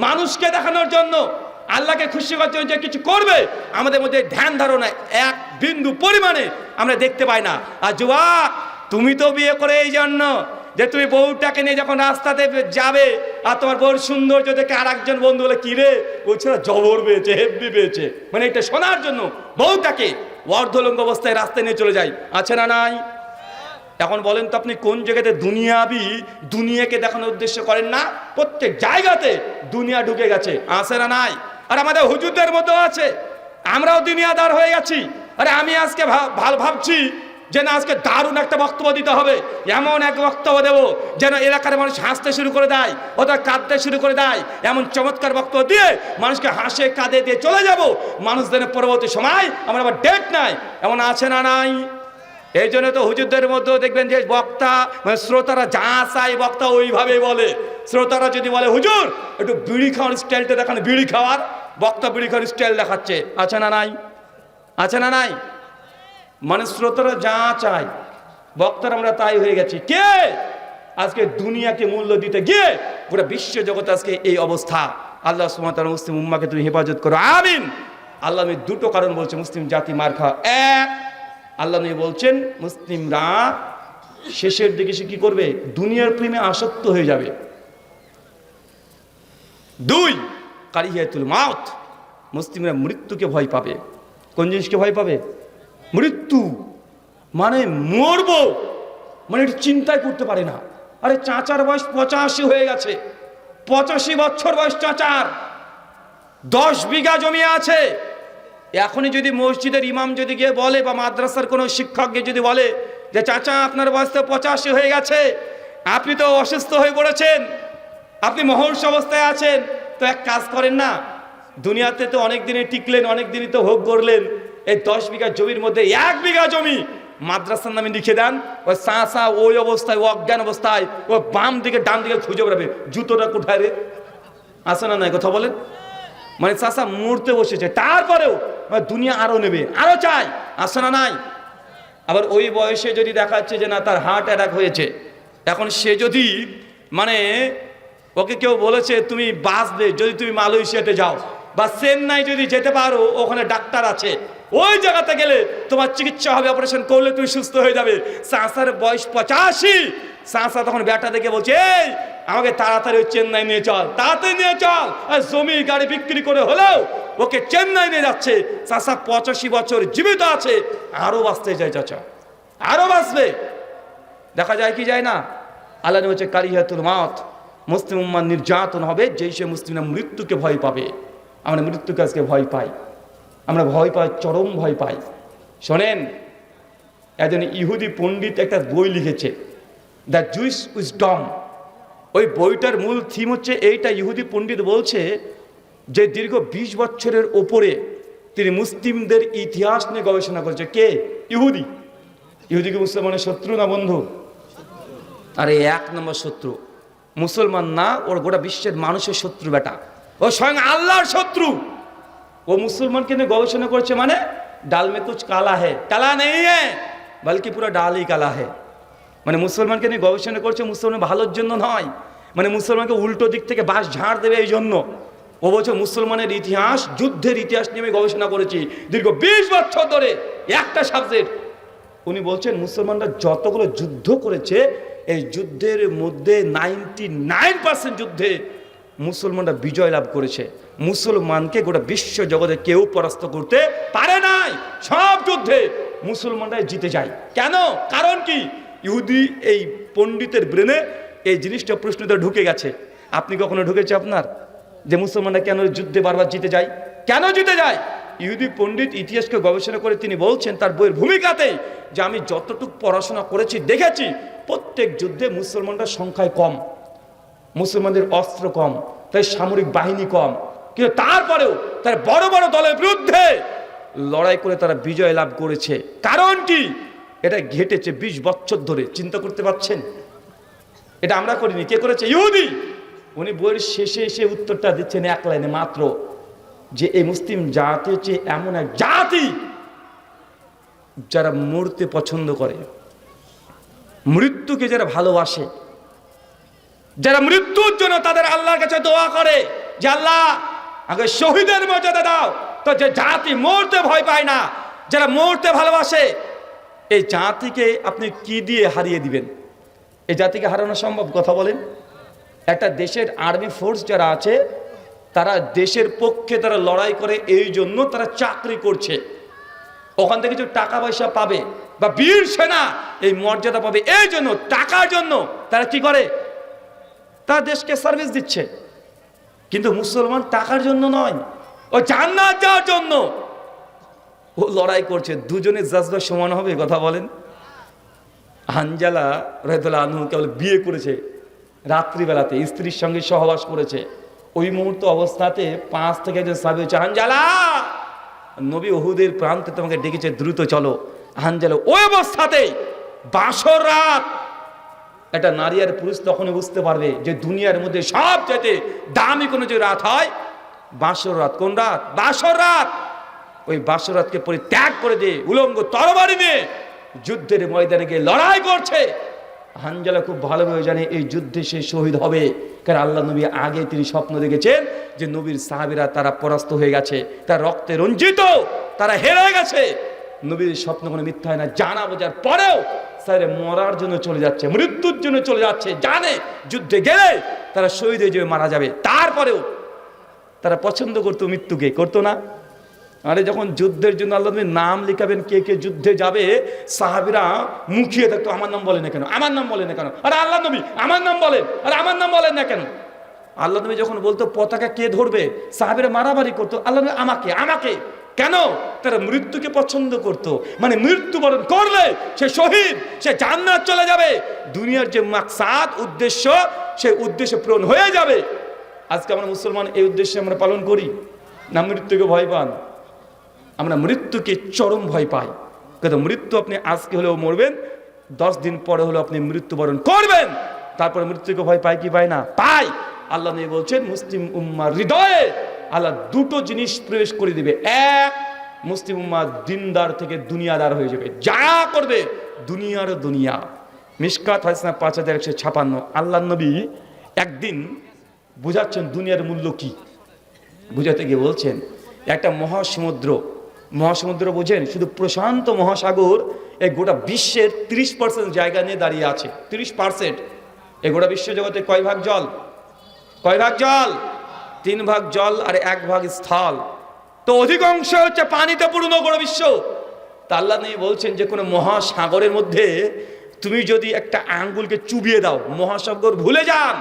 মানুষকে দেখানোর জন্য, আল্লাহকে খুশি করার জন্য যে কিছু করবে, আমাদের মধ্যে ধ্যান ধারণা এক বিন্দু পরিমাণে আমরা দেখতে পাই না। আর যুবক, তুমি তো বিয়ে করে এই জন্য যে তুমি বউটাকে নিয়ে যখন রাস্তাতে যাবে আর তোমার বউর সৌন্দর্য দেখে আর একজন বন্ধু বলে কি রে, বলছে না জবর পেয়েছে, হেব্বি পেয়েছে, মানে এটা শোনার জন্য বউটাকে অর্ধলঙ্গ অবস্থায় রাস্তায় নিয়ে চলে যায়। আছে না নাই? এখন বলেন তো আপনি কোন জায়গাতে দুনিয়াকে দেখানোর উদ্দেশ্য করেন না? প্রত্যেক জায়গাতে দুনিয়া ঢুকে গেছে। আছে না নাই? আর আমাদের হুজুরদের মতো আছে, আমরাও দুনিয়াদার হয়ে গেছি। আরে আমি আজকে ভাবছি যে না আজকে দারুণ একটা বক্তব্য দিতে হবে, এমন এক বক্তব্য দেবো যেন এলাকার মানুষ হাসতে শুরু করে দেয়, ওদের কাঁদতে শুরু করে দেয়। এমন চমৎকার বক্তব্য দিয়ে মানুষকে হাসে কাঁদে দিয়ে চলে যাব। মানুষদের পরবর্তী সময় আমার আবার ডেট নাই, এমন আছে না নাই? এই জন্য তো হুজুরদের মধ্যেও দেখবেন যে বক্তা মানে শ্রোতারা যা চায় বক্তা ওইভাবেই বলে। শ্রোতারা যদি বলে হুজুর একটু বিড়ি খাওয়ার স্টাইলটা দেখান, বিড়ি খাওয়ার, বক্তা বিড়ি খাওয়ার স্টাইল দেখাচ্ছে। আছে না নাই? আছে না নাই? মানে শ্রোতারা যা চায় বক্তারা আমরা তাই হয়ে গেছি। কে আজকে দুনিয়াকে মূল্য দিতে গিয়ে পুরো বিশ্ব জগতে আজকে এই অবস্থা। আল্লাহ সুবহানাহু ওয়া তাআলা মুসলিম উম্মাহকে তুমি হেফাজত করো, আমিন। আল্লাহ আমি দুটো কারণ বলছে মুসলিম জাতি মার খাওয়া। এক, আল্লাহ নবী বলছেন মুসলিমরা শেষের দিকে সে কি করবে? দুনিয়ার প্রেমে আসক্ত হয়ে যাবে। দুই, কারিহাতুল মাউত, মুসলিমরা মৃত্যুকে ভয় পাবে। কোন জিনিসকে ভয় পাবে? মৃত্যু। মানে মরবো, মানে এটা চিন্তাই করতে পারে না। আরে চাচার বয়স 85 হয়ে গেছে, 85 বছর বয়স চাচার, 10 বিঘা জমি আছে। এখনই যদি মসজিদের ইমাম যদি গিয়ে বলে বা মাদ্রাসার কোনো শিক্ষক গিয়ে যদি বলে যে চাচা আপনার বয়স তো 85 হয়ে গেছে, আপনি তো অসুস্থ হয়ে পড়েছেন, আপনি মহর্ষ অবস্থায় আছেন, তো এক কাজ করেন না, দুনিয়াতে তো অনেক দিনে টিকলেন, অনেক দিনই তো ভোগ করলেন, এই 10 বিঘা জমির মধ্যে 1 বিঘা জমি মাদ্রাসার নামে লিখে দেন। ওই চাচা ওই অবস্থায়, ও অজ্ঞান অবস্থায়, ও বাম দিকে ডান দিকে খুঁজে বেড়াবে জুতোটা কোথায় রে। আসে না নাই? কথা বলেন। মানে চাচা মরতে বসেছে, তারপরেও দুনিয়া আরো নেবে, আরো চাই। আসে না নাই? আবার ওই বয়সে যদি দেখা যাচ্ছে যে না তার হার্ট অ্যাটাক হয়েছে, এখন সে যদি মানে ওকে কেউ বলেছে তুমি বাঁচবে যদি তুমি মালয়েশিয়াতে যাও বা চেন্নাই যদি যেতে পারো, ওখানে ডাক্তার আছে, ওই জায়গাতে গেলে তোমার চিকিৎসা হবে, অপারেশন করলে তুমি সুস্থ হয়ে যাবে। চাচার বয়স 85, চাচা তখন ব্যাটা দেখে বলছে এই আমাকে তাড়াতাড়ি ওই চেন্নাই নিয়ে চল, তাড়াতাড়ি নিয়ে চল। আর জমি গাড়ি বিক্রি করে হলেও ওকে চেন্নাই নিয়ে যাচ্ছে। চাচা 85 বছর জীবিত আছে, আরো বাঁচতে যায় চাচা, আরো বাঁচবে। দেখা যায় কি যায় না? আল্লাহ হচ্ছে কারিহাতুল মাউত, মুসলিম উম্মাহ নির্যাতন হবে যেই সে মুসলিমরা মৃত্যুকে ভয় পাবে। আমরা মৃত্যুকে আজকে ভয় পাই, আমরা ভয় পাই, চরম ভয় পাই। শোনেন, একজন ইহুদি পণ্ডিত একটা বই লিখেছে, দ্য জুইশ উইজডম। ওই বইটার মূল থিম হচ্ছে এইটা। ইহুদি পণ্ডিত বলছে যে দীর্ঘ 20 বছরের ওপরে তিনি মুসলিমদের ইতিহাস নিয়ে গবেষণা করেছে। কে? ইহুদি। ইহুদিকে মুসলমানের শত্রু না বন্ধু? আরে 1 নম্বর শত্রু। মুসলমান না, ওর গোটা বিশ্বের মানুষের শত্রু বেটা, ও স্বয়ং আল্লাহর শত্রু। ও মুসলমানকে নিয়ে গবেষণা করছে, মানে ডাল মে কুছ কালা হে, কালা নেই হ্যাঁ বলকি পুরো ডালই কালা হে। মানে মুসলমানকে নিয়ে গবেষণা করছে মুসলমান ভালোর জন্য নয়, মানে মুসলমানকে উল্টো দিক থেকে বাঁশ ঝাড় দেবে এই জন্য। ও বলছে মুসলমানের ইতিহাস, যুদ্ধের ইতিহাস নিয়ে আমি গবেষণা করেছি দীর্ঘ 20 বছর ধরে, একটা সাবজেক্ট। উনি বলছেন মুসলমানরা যতগুলো যুদ্ধ করেছে এই যুদ্ধের মধ্যে 99% যুদ্ধে মুসলমানরা বিজয় লাভ করেছে। মুসলমানকে গোটা বিশ্ব জগতে কেউ পরাস্ত করতে পারে নাই। সব যুদ্ধে মুসলমানরাই জিতে যায়। কেন? কারণ কি? ইহুদি এই পণ্ডিতের ব্রেনে এই জিনিসটা প্রশ্নটা ঢুকে গেছে। আপনি কখনো ঢুকেছে আপনার যে মুসলমানরা কেন যুদ্ধে বারবার জিতে যায়? কেন জিতে যায়? ইহুদি পণ্ডিত ইতিহাসকে গবেষণা করে তিনি বলছেন তার বইয়ের ভূমিকাতেই যে আমি যতটুকু পড়াশোনা করেছি দেখেছি প্রত্যেক যুদ্ধে মুসলমানরা সংখ্যায় কম, মুসলমানদের অস্ত্র কম, তাই সামরিক বাহিনী কম, কিন্তু তারপরেও তার বড় বড় দলের বিরুদ্ধে লড়াই করে তারা বিজয় লাভ করেছে। কারণ কি? এটা ঘটেছে 20 বছর ধরে। চিন্তা করতে পারছেন? এটা আমরা করিনি, কে করেছে? ইহুদি। উনি বইয়ের শেষে এসে উত্তরটা দিচ্ছেন এক লাইনে মাত্র, যে এই মুসলিম জাতি হচ্ছে এমন এক জাতি যারা মরতে পছন্দ করে, মৃত্যুকে যারা ভালোবাসে, যারা মৃত্যুর জন্য তাদের আল্লাহর কাছে দোয়া করে যে আল্লাহ আগে শহীদের মর্যাদা দাও। তো যে জাতি মরতে ভয় পায় না, যারা মরতে ভালোবাসে, এই জাতিকে আপনি কি দিয়ে হারিয়ে দিবেন? এই জাতিকে হারানো সম্ভব? কথা বলেন। একটা দেশের আর্মি ফোর্স যারা আছে তারা দেশের পক্ষে তারা লড়াই করে, এই জন্য তারা চাকরি করছে, ওখান থেকে কিছু টাকা পয়সা পাবে, বা বীর সেনা এই মর্যাদা পাবে, এই জন্য টাকার জন্য তারা কি করে? তারা দেশকে সার্ভিস দিচ্ছে। কিন্তু মুসলমান টাকার জন্য নয়, ও জান্নাত যাওয়ার জন্য ও লড়াই করছে। দুজনের জাজবা সমান হবে? কথা বলেন। হানজালা রাদিয়াল্লাহু আনহু কেবল বিয়ে করেছে, রাত্রিবেলাতে স্ত্রীর সঙ্গে সহবাস করেছে, ওই মুহূর্ত অবস্থাতে 5 থেকে একজন সাহাবী হচ্ছে, হানজালা নবী উহুদের প্রান্তে তোমাকে ডেকেছে, দ্রুত চলো। হানজালা ওই অবস্থাতে বাসর রাত, একটা নারী আর পুরুষ তখনই বুঝতে পারবে যে দুনিয়ার মধ্যে সবচেয়ে দামি কোনো যে রাত হয় বাসর রাত। কোন রাত? বাসর রাত। ওই বাসর রাতকে পরিত্যাগ করে দিয়ে উলঙ্গ তরবারি নিয়ে যুদ্ধের ময়দানে গিয়ে লড়াই করছে। হানজালা খুব ভালোভাবে জানে এই যুদ্ধে সে শহীদ হবে, কারণ আল্লাহ নবী আগে তিনি স্বপ্ন দেখেছেন যে নবীর সাহাবীরা তারা পরাস্ত হয়ে গেছে, তার রক্তে রঞ্জিত, তারা হেরে গেছে। নবীর স্বপ্ন কোনো মিথ্যা হয় না। জানা বোঝার পরেও স্যারে মরার জন্য চলে যাচ্ছে, মৃত্যুর জন্য চলে যাচ্ছে, জানে যুদ্ধে গেলে তারা শহীদ হয়ে যাবে, মারা যাবে। তারপরেও তারা পছন্দ করতো মৃত্যুকে, করতো না? আরে যখন যুদ্ধের জন্য আল্লাহ নবী নাম লিখাবেন কে কে যুদ্ধে যাবে, সাহাবীরা মুখিয়ে থাকতো, আমার নাম বলে না কেন, আমার নাম বলে না কেন, আরে আল্লাহ নবী আমার নাম বলেন, আরে আমার নাম বলেন না কেন। আল্লাহ নবী যখন বলতো পতাকা কে ধরবে, সাহাবীরা মারামারি করতো, আল্লাহ নবী আমাকে আমাকে। কেন? তারা মৃত্যুকে পছন্দ করত, মানে মৃত্যুবরণ করলে সে শহীদ, সে জান্নাত চলে যাবে, দুনিয়ার যে মাকসাদ উদ্দেশ্য সেই উদ্দেশ্য পূরণ হয়ে যাবে। আজকে আমরা মুসলমান এই উদ্দেশ্যে আমরা পালন করি না? মৃত্যুকে ভয় পান? আমরা মৃত্যুকে চরম ভয় পাই। কিন্তু মৃত্যু আপনি আজকে হলেও মরবেন, 10 দিন পরে হলেও আপনি মৃত্যুবরণ করবেন, তারপরে মৃত্যুকে ভয় পাই কি পায় না? পাই। আল্লাহ নবী বলছেন মুসলিম উম্মার হৃদয়ে আল্লাহ দুটো জিনিস প্রবেশ করে দিবে। এক, মুসলিম উম্মা দিনদার থেকে দুনিয়াদার হয়ে যাবে, যা করবে দুনিয়ার দুনিয়া। মিশকাত হাদিস 5156। আল্লাহ নবী একদিন বুঝাচ্ছেন দুনিয়ার মূল্য কি, বুঝাতে গিয়ে বলছেন একটা মহাসমুদ্র বোঝেন, শুধু প্রশান্ত মহাসাগর এই গোটা বিশ্বের 30% জায়গা নিয়ে দাঁড়িয়ে আছে। 30%। এই গোটা বিশ্ব জগতে কয় ভাগ জল? কয় ভাগ জল? 3 ভাগ জল আর 1 ভাগ স্থল। তো অধিকাংশ হচ্ছে পানিতে পূর্ণ গোটা বিশ্ব। তা আল্লাহ নবী বলছেন যে কোনো মহাসাগরের মধ্যে তুমি যদি একটা আঙ্গুলকে চুবিয়ে দাও, মহাসাগর ভুলে যান।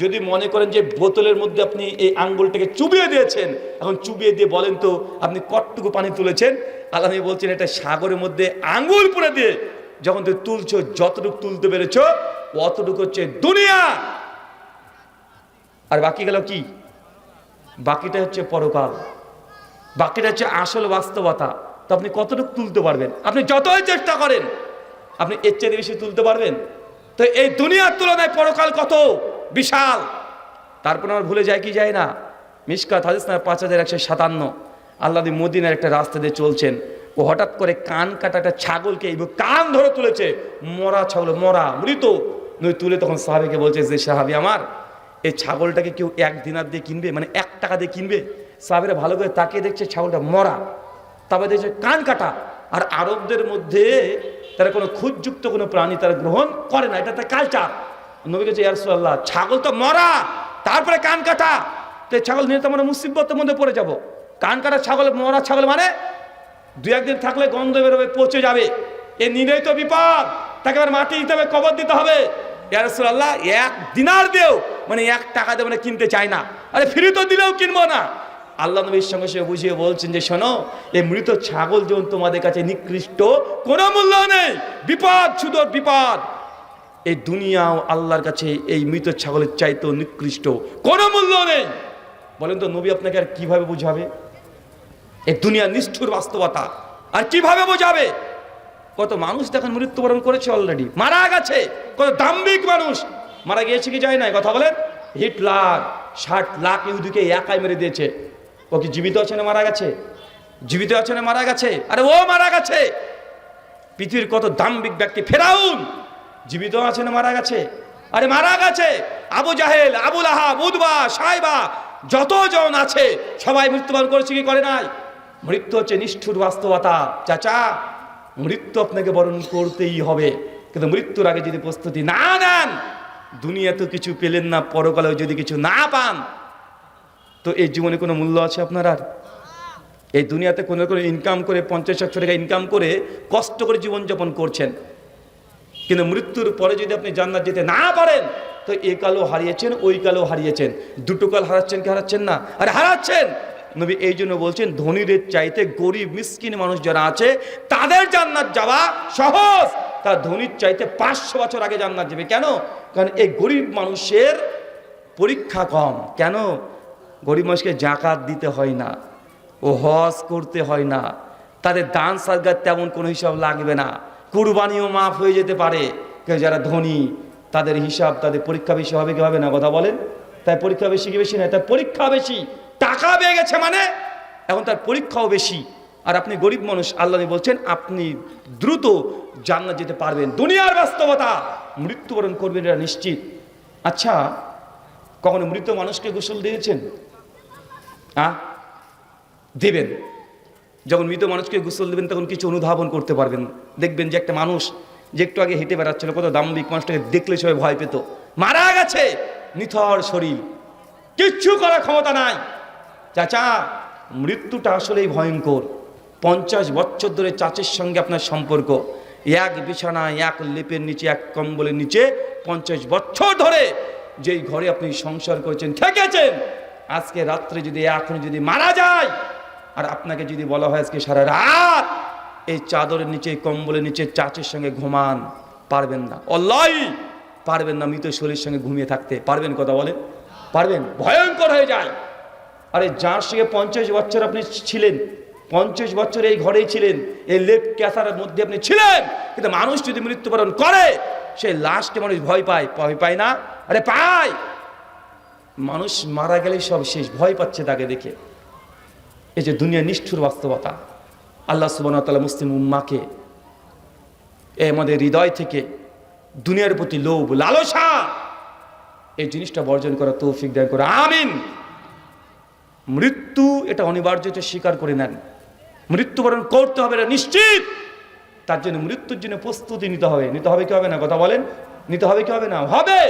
যদি মনে করেন যে বোতলের মধ্যে আপনি এই আঙ্গুলটাকে চুবিয়ে দিয়েছেন, এখন চুবিয়ে দিয়ে বলেন তো আপনি কতটুকু পানি তুলেছেন? আল্লাহ নবী বলছেন এটা সাগরের মধ্যে আঙ্গুল পুরে দিয়ে যখন তুমি তুলছো, যতটুকু তুলতে পেরেছো অতটুকু হচ্ছে দুনিয়া। আর বাকি গেল কি? বাকিটা হচ্ছে পরকাল, বাকিটা হচ্ছে আসল বাস্তবতা। তো আপনি কতটুকু তুলতে পারবেন? আপনি যতই চেষ্টা করেন আপনি এর চেয়ে বেশি তুলতে পারবেন? তো এই দুনিয়ার তুলনায় পরকাল কত? বিশাল। তারপর আমার ভুলে যায় কি যায় না, মিশকাত হাদিস না 5157, আল্লাহ নবী মদিনার একটা রাস্তা দিয়ে চলছেন, ও হঠাৎ করে কান কাটা একটা ছাগলকে এইভাবে কান ধরে তুলেছে, মরা ছাগল, মরা মৃত নই, তুলে তখন সাহাবীকে বলছে যে সাহাবী আমার, এই ছাগলটাকে কেউ 1 দিনার দিয়ে কিনবে, মানে 1 টাকা দিয়ে কিনবে? সাহাবীরা ভালো করে তাকিয়ে দেখছে ছাগলটা মরা, তারপরে দেখছে কান কাটা। আর আরবদের মধ্যে তারা কোনো খুঁতযুক্ত কোনো প্রাণী তারা গ্রহণ করে না, এটা তার কালচার। নবী বলেছে ইয়া রাসূলুল্লাহ, ছাগল তো মরা, তারপরে কান কাটা, তো ছাগল নিয়ে তো আমরা মুসিবতের মধ্যে পড়ে যাব। কান কাটা ছাগল, মরা ছাগল মানে 2-1 দিন থাকলে গন্ধ বেরোবে, পচে যাবে, এ নিলেই তো বিপদ, তাকে আবার মাটি দিতে হবে, কবর দিতে হবে। ইয়া রাসূলুল্লাহ 1 দিনার দিও, মানে 1 টাকা দিয়ে মানে কিনতে চাই না, আরে ফ্রি তো দিলেও কিনবো না। আল্লাহ নবীর সঙ্গে সে বুঝিয়ে বলছেন যে শোনো, এই মৃত ছাগল যেমন তোমাদের কাছে নিকৃষ্ট, কোনো মূল্য নেই, বিপদ, শুধু বিপদ। এই দুনিয়াও আল্লাহর কাছে এই মৃত ছাগলের চাইতেও নিকৃষ্ট, কোনো মূল্য নেই। বলেন তো নবী আপনাকে আর কিভাবে বুঝাবে এই দুনিয়ার নিষ্ঠুর বাস্তবতা, আর কিভাবে বোঝাবে? কত মানুষ দেখেন মৃত্যুবরণ করেছে, অলরেডি মারা গেছে, কত দাম্ভিক মানুষ মারা গিয়েছে কি যায় না? কথা বলেন, হিটলার 60 লাখ ইহুদিকে একাই মেরে দিয়েছে, ও কি জীবিত আছে না মারা গেছে? জীবিত আছে না মারা গেছে? আরে ও মারা গেছে। পৃথিবীর কত দাম্ভিক ব্যক্তি, ফেরাউন জীবিত আছে না মারা গেছে? আরে মারা গেছে। আবু জাহেল, আবুল আহাব, উতবা, সাইবা, যতজন আছে সবাই মৃত্যুবরণ করেছে কি করে নাই? মৃত্যু হচ্ছে নিষ্ঠুর বাস্তবতা। চাচা, মৃত্যু আপনাকে বরণ করতেই হবে, কিন্তু মৃত্যুর আগে যদি প্রস্তুতি না নেন, দুনিয়াতে কিছু পেলেন না, পরকালেও যদি কিছু না পান, তো এই জীবনে কোনো মূল্য আছে আপনার? আর এই দুনিয়াতে কোনো ইনকাম করে 50-100 টাকা ইনকাম করে কষ্ট করে জীবনযাপন করছেন, কিন্তু মৃত্যুর পরে যদি আপনি জান্নাত যেতে না পারেন, তো এই কালও হারিয়েছেন, ওই কালও হারিয়েছেন, দুটো কাল হারাচ্ছেন কি হারাচ্ছেন না? আরে হারাচ্ছেন। নবী এই জন্য বলছেন, ধনীদের চাইতে গরিব মিসকিন মানুষ যারা আছে তাদের জান্নাত যাওয়া সহজ, তার ধনীর চাইতে 500 বছর আগে জান্নাত যাবে। কেন? কারণ এই গরিব মানুষের পরীক্ষা কম। কেন? গরিব মানুষকে জাকাত দিতে হয় না, ও হজ করতে হয় না, তাদের দান সাদগার তেমন কোনো হিসাব লাগবে না, কুরবানিও মাফ হয়ে যেতে পারে। কেউ যারা ধনী তাদের হিসাব, তাদের পরীক্ষা বেশি হবে কি হবে না? কথা বলেন। তাই পরীক্ষা বেশি কি বেশি না? তার পরীক্ষা বেশি, টাকা পেয়ে গেছে মানে এখন তার পরীক্ষাও বেশি। আর আপনি গরিব মানুষ, আল্লাহ বলছেন আপনি দ্রুত জান্নাত যেতে পারবেন। দুনিয়ার বাস্তবতা, মৃত্যুবরণ করবেন এটা নিশ্চিত। আচ্ছা, কখনো মৃত মানুষকে গোসল দিয়েছেন? দেবেন। যখন মৃত মানুষকে গোসল দেবেন তখন কিছু অনুধাবন করতে পারবেন। দেখবেন যে একটা মানুষ যে একটু আগে হেঁটে বেড়াচ্ছিল, কত দাম্ভিক, মানুষটাকে দেখলে সবাই ভয় পেত, মারা গেছে, নিথর শরীর, কিচ্ছু করার ক্ষমতা নাই। চাচা, মৃত্যুটা আসলেই ভয়ঙ্কর। 50 বছর ধরে চাচের সঙ্গে আপনার সম্পর্ক, এক বিছানায়, এক লেপের নিচে, এক কম্বলের নিচে 50 বছর ধরে যেই ঘরে আপনি সংসার করেছেন, থেকেছেন, আজকে রাত্রে যদি এখন যদি মারা যায়, আর আপনাকে যদি বলা হয় আজকে সারা রাত এই চাদরের নিচে, কম্বলের নিচে চাচের সঙ্গে ঘুমান, পারবেন না, অল্লাহি পারবেন না। মৃত শরীরের সঙ্গে ঘুমিয়ে থাকতে পারবেন? কথা বলেন, পারবেন? ভয়ঙ্কর হয়ে যায়। আরে যার সঙ্গে 50 বছর আপনি ছিলেন, 50 বছর এই ঘরেই ছিলেন, এই লেপ ক্যাথার মধ্যে আপনি ছিলেন, কিন্তু মানুষ যদি মৃত্যুবরণ করে, সেই লাস্টে মানুষ ভয় পায়, ভয় পায় না? আরে পায়। মানুষ মারা গেলেই সব শেষ, ভয় পাচ্ছে তাকে দেখে। এই যে দুনিয়া নিষ্ঠুর বাস্তবতা, আল্লাহ সুবহানাহু ওয়া তাআলা মুসলিম উম্মাহকে আমাদের হৃদয় থেকে দুনিয়ার প্রতি লোভ, লালসা, এই জিনিসটা বর্জন করার তৌফিক দান করে, আমিন। মৃত্যু এটা অনিবার্য, এটা স্বীকার করে নেন। মৃত্যুবরণ করতে হবে, এটা নিশ্চিত। তার জন্য মৃত্যুর জন্য প্রস্তুতি নিতে হবে। নিতে হবে কি হবে না? কথা বলেন, নিতে হবে কি হবে না? হবে।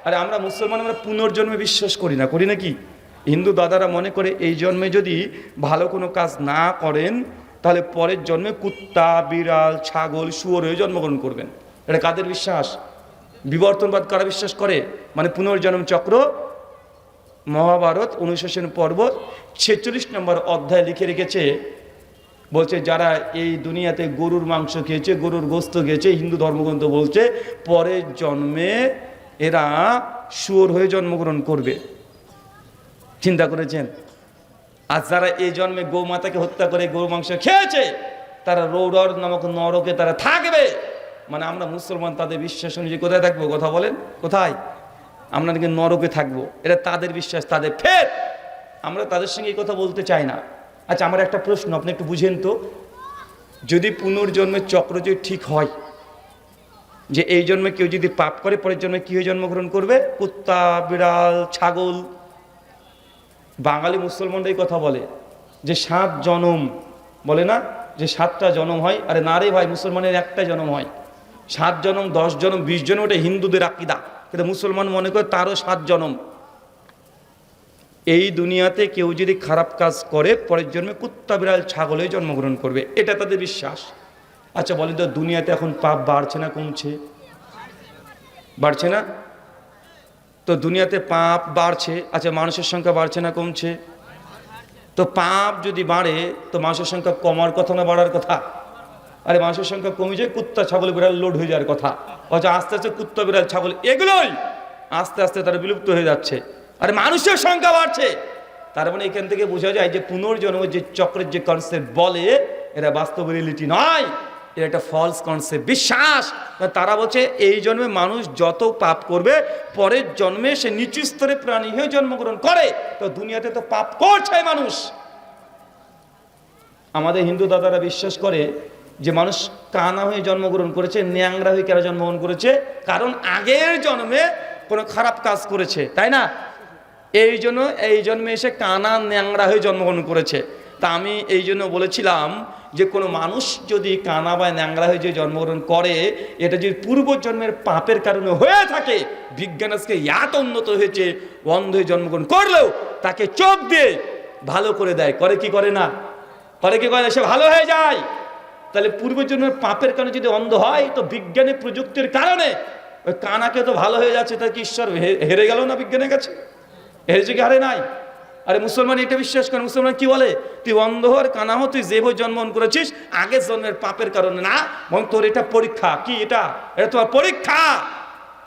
আরে আমরা মুসলমান, আমরা পুনর্জন্মে বিশ্বাস করি না, করি নাকি? হিন্দু দাদারা মনে করে এই জন্মে যদি ভালো কোনো কাজ না করেন, তাহলে পরের জন্মে কুত্তা, বিড়াল, ছাগল, শুয়োর হয়ে জন্মগ্রহণ করবেন। এটা কাদের বিশ্বাস? বিবর্তনবাদ কারা বিশ্বাস করে? মানে পুনর্জন্ম চক্র। মহাভারত অনুশাসন পর্ব 46 নম্বর অধ্যায় লিখে রেখেছে, বলছে যারা এই দুনিয়াতে গরুর মাংস খেয়েছে, গরুর গোস্ত খেয়েছে, হিন্দু ধর্মগ্রন্থ বলছে পরের জন্মে এরা শুয়োর হয়ে জন্মগ্রহণ করবে। চিন্তা করেছেন? আর যারা এই জন্মে গৌমাতাকে হত্যা করে গরু মাংস খেয়েছে, তারা রৌরর নামক নরকে তারা থাকবে। মানে আমরা মুসলমান, তাদের বিশ্বাস অনুযায়ী কোথায় থাকবো? কথা বলেন, কোথায়? আমরা নাকি নরকে থাকবো, এটা তাদের বিশ্বাস, তাদের ফের। আমরা তাদের সঙ্গে এই কথা বলতে চাই না। আচ্ছা, আমার একটা প্রশ্ন, আপনি একটু বুঝেন তো, যদি পুনর্জন্মের চক্র যদি ঠিক হয়, যে এই জন্মে কেউ যদি পাপ করে পরের জন্মে কি হয়ে জন্মগ্রহণ করবে? কুত্তা, বিড়াল, ছাগল। বাঙালি মুসলমানরা এই কথা বলে যে 7 জনম, বলে না যে 7টা জনম হয়। আরে না রে ভাই, মুসলমানের একটা জনম হয়। 7 জনম, 10 জনম, 20 জনম, ওটা হিন্দুদের আকীদা, কিন্তু মুসলমান মনে করে তারও 7 জনম। এই দুনিয়াতে কেউ যদি খারাপ কাজ করে পরের জন্মে কুত্তা, বিড়াল, ছাগলে জন্মগ্রহণ করবে, এটা তাদের বিশ্বাস। আচ্ছা বলেন তো, দুনিয়াতে এখন পাপ বাড়ছে না কমছে? বাড়ছে না? তো দুনিয়াতে পাপ বাড়ছে, আচ্ছা মানুষের সংখ্যা বাড়ছে না কমছে? তো পাপ যদি বাড়ে তো মানুষের সংখ্যা কমার কথা না বাড়ার কথা? আরে মানুষের সংখ্যা কমে যায়, কুত্তা, ছাগল, বিড়াল লোড হয়ে যাওয়ার কথা। অথচ আস্তে আস্তে কুত্তা, বিড়াল, ছাগল এগুলোই আস্তে আস্তে তারা বিলুপ্ত হয়ে যাচ্ছে, আরে মানুষের সংখ্যা বাড়ছে। তার মানে এখান থেকে বোঝা যায় যে পুনর্জন্মের যে চক্রের যে কনসেপ্ট বলে, এটা বাস্তব রিয়েলিটি নয়, এটা একটা ফলস কনসেপ্ট, বিশ্বাস। তারা বলছে এই জন্মে মানুষ যত পাপ করবে পরের জন্মে সে নিচু স্তরে প্রাণী হয়ে জন্মগ্রহণ করে, তো দুনিয়াতে তো পাপ করছে মানুষ। আমাদের হিন্দু দাদারা বিশ্বাস করে যে মানুষ কানা হয়ে জন্মগ্রহণ করেছে, ন্যাংরা হয়ে কেন জন্মগ্রহণ করেছে? কারণ আগের জন্মে কোনো খারাপ কাজ করেছে, তাই না? এই জন্য এই জন্মে এসে কানা ন্যাংরা হয়ে জন্মগ্রহণ করেছে। তা আমি এই জন্য বলেছিলাম যে কোনো মানুষ যদি কানা বা ন্যাংরা হয়ে যে জন্মগ্রহণ করে, এটা যদি পূর্বজন্মের পাপের কারণে হয়ে থাকে, বিজ্ঞান আজকে এত উন্নত হয়েছে, অন্ধ হয়ে জন্মগ্রহণ করলেও তাকে চোখ দিয়ে ভালো করে দেয়, করে কি করে না? করে কি করে? সে ভালো হয়ে যায়। তাহলে পূর্বজন্মের পাপের কারণে যদি অন্ধ হয়, তো বিজ্ঞানের প্রযুক্তির কারণে ওই কানাকে তো ভালো হয়ে যাচ্ছে, তাই কি ঈশ্বর হেরে গেল না বিজ্ঞানের কাছে? হেরেছে কি? হারে নাই। আরে মুসলমান এটা বিশ্বাস করে, মুসলমান কি বলে? তুই অন্ধ হর, কানা হো, তুই যেভাবে জন্মগ্রহণ করেছিস আগের জন্মের পাপের কারণে না, বরং তোর এটা পরীক্ষা। কি এটা? এটা তোমার পরীক্ষা,